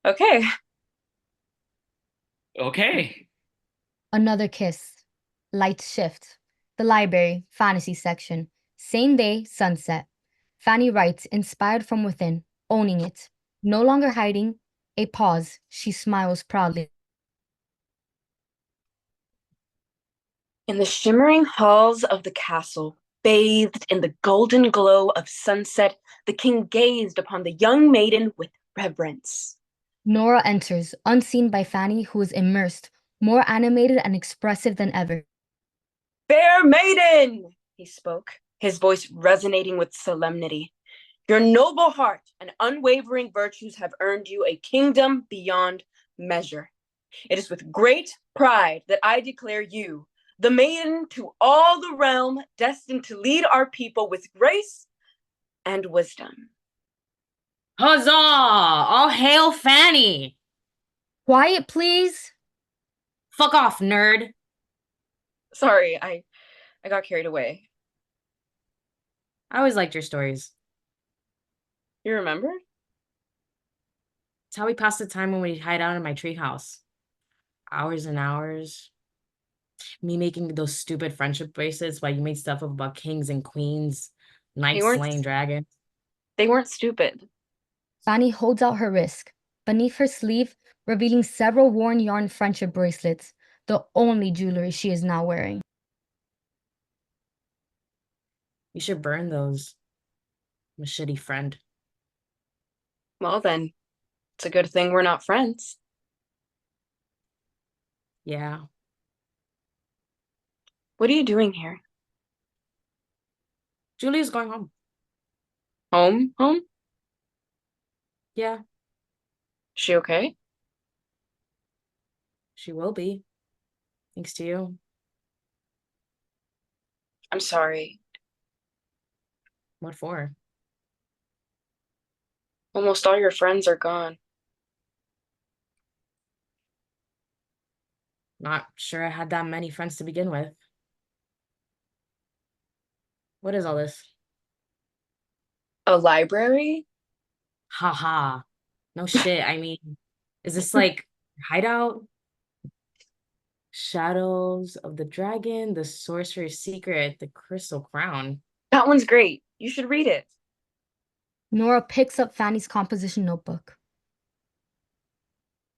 Okay. Okay. Another kiss. Lights shift. The library, fantasy section. Same day, sunset. Fanny writes, inspired from within, owning it. No longer hiding. A pause. She smiles proudly. In the shimmering halls of the castle, bathed in the golden glow of sunset, the king gazed upon the young maiden with reverence. Nora enters, unseen by Fanny, who is immersed, more animated and expressive than ever. Fair maiden, he spoke, his voice resonating with solemnity. Your noble heart and unwavering virtues have earned you a kingdom beyond measure. It is with great pride that I declare you the maiden to all the realm, destined to lead our people with grace and wisdom. Huzzah! All hail Fanny! Quiet, please. Fuck off, nerd. Sorry, I got carried away. I always liked your stories. You remember? It's how we passed the time when we'd hide out in my treehouse. Hours and hours. Me making those stupid friendship bracelets while you made stuff up about kings and queens, knights slaying dragons. They weren't stupid. Fanny holds out her wrist, beneath her sleeve, revealing several worn yarn friendship bracelets, the only jewelry she is now wearing. You should burn those. I'm a shitty friend. Well then, it's a good thing we're not friends. Yeah. What are you doing here? Julia's going home. Home? Home? Yeah, She okay? she will be. Thanks to you. I'm sorry. What for? Almost all your friends are gone. Not sure I had that many friends to begin with. What is all this? A library? Haha. No shit. I mean, is this like hideout? Shadows of the Dragon, the Sorcerer's Secret, the Crystal Crown. That one's great. You should read it. Nora picks up Fanny's composition notebook.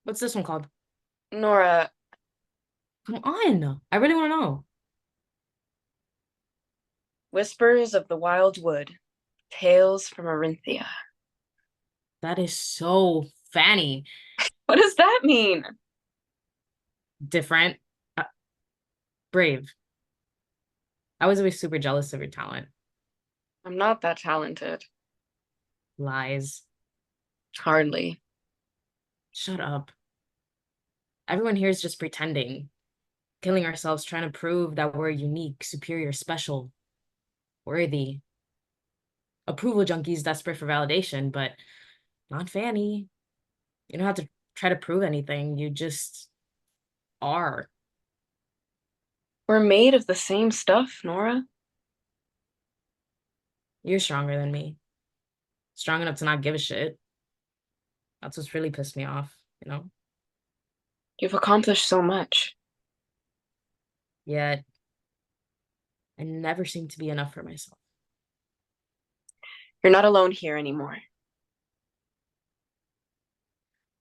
What's this one called? Nora, Come on. I really want to know. Whispers of the Wild Wood. Tales from Orinthia. That is so Fanny. What does that mean? Different. Brave. I was always super jealous of your talent. I'm not that talented. Lies. Hardly. Shut up. Everyone here is just pretending. Killing ourselves trying to prove that we're unique, superior, special, worthy. Approval junkies desperate for validation, but not Fanny. You don't have to try to prove anything. You just are. We're made of the same stuff, Nora. You're stronger than me. Strong enough to not give a shit. That's what's really pissed me off, you know? You've accomplished so much. Yet, I never seem to be enough for myself. You're not alone here anymore.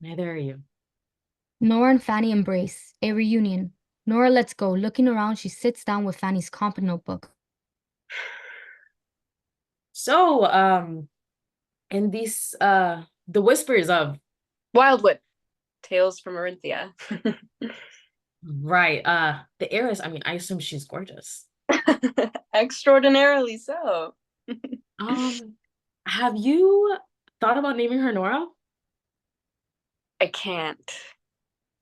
Neither are you. Nora and Fanny embrace. A reunion. Nora lets go. Looking around, she sits down with Fanny's comp notebook. So, in these, the whispers of... Wildwood. Tales from Orinthia. Right, the heiress, I mean, I assume she's gorgeous. Extraordinarily so. Have you thought about naming her Nora? I can't.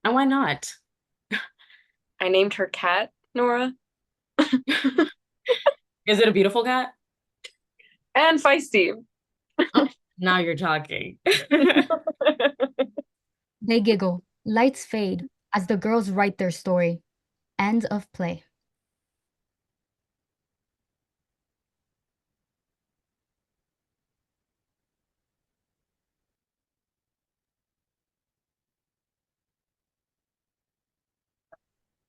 And why not? I named her cat Nora. Is it a beautiful cat? And feisty. Now you're talking. They giggle. Lights fade as the girls write their story. End of play.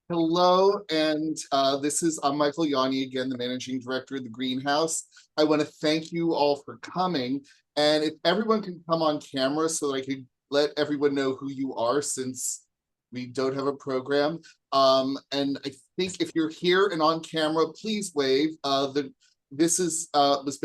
Hello, and I'm Michael Yanni again, the managing director of the Greenhouse. I want to thank you all for coming, and if everyone can come on camera so that I could let everyone know who you are, since we don't have a program. And I think if you're here and on camera, please wave. This was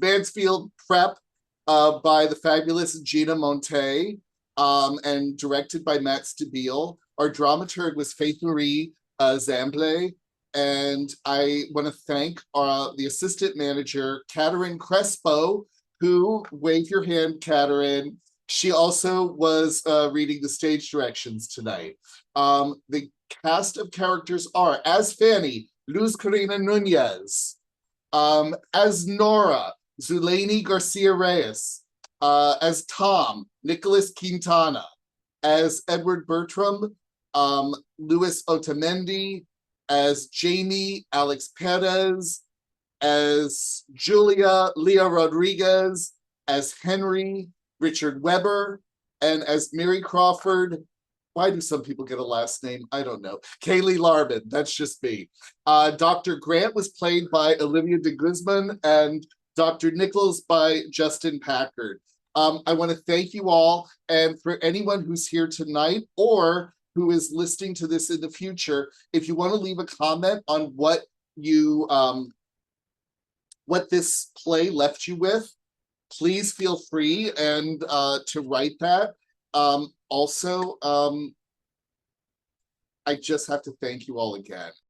Mansfield Prep by the fabulous Gina Montet, and directed by Matt Stabile. Our dramaturg was Faith Marie Zamble, and I want to thank the assistant manager, Katerin Crespo, who, wave your hand, Katerin. She also was reading the stage directions tonight. The cast of characters are, as Fanny, Luz Carina Nunez, as Nora, Zulaini Garcia Reyes, as Tom, Nicholas Quintana, as Edward Bertram, Luis Otamendi, as Jamie, Alex Perez, as Julia, Leah Rodriguez, as Henry, Richard Weber, and as Mary Crawford. Why do some people get a last name? I don't know. Kaylee Larbin, that's just me. Dr. Grant was played by Olivia de Guzman, and Dr. Nichols by Justin Packard. I want to thank you all, and for anyone who's here tonight or who is listening to this in the future, if you want to leave a comment on what this play left you with, please feel free and to write that. Also, I just have to thank you all again.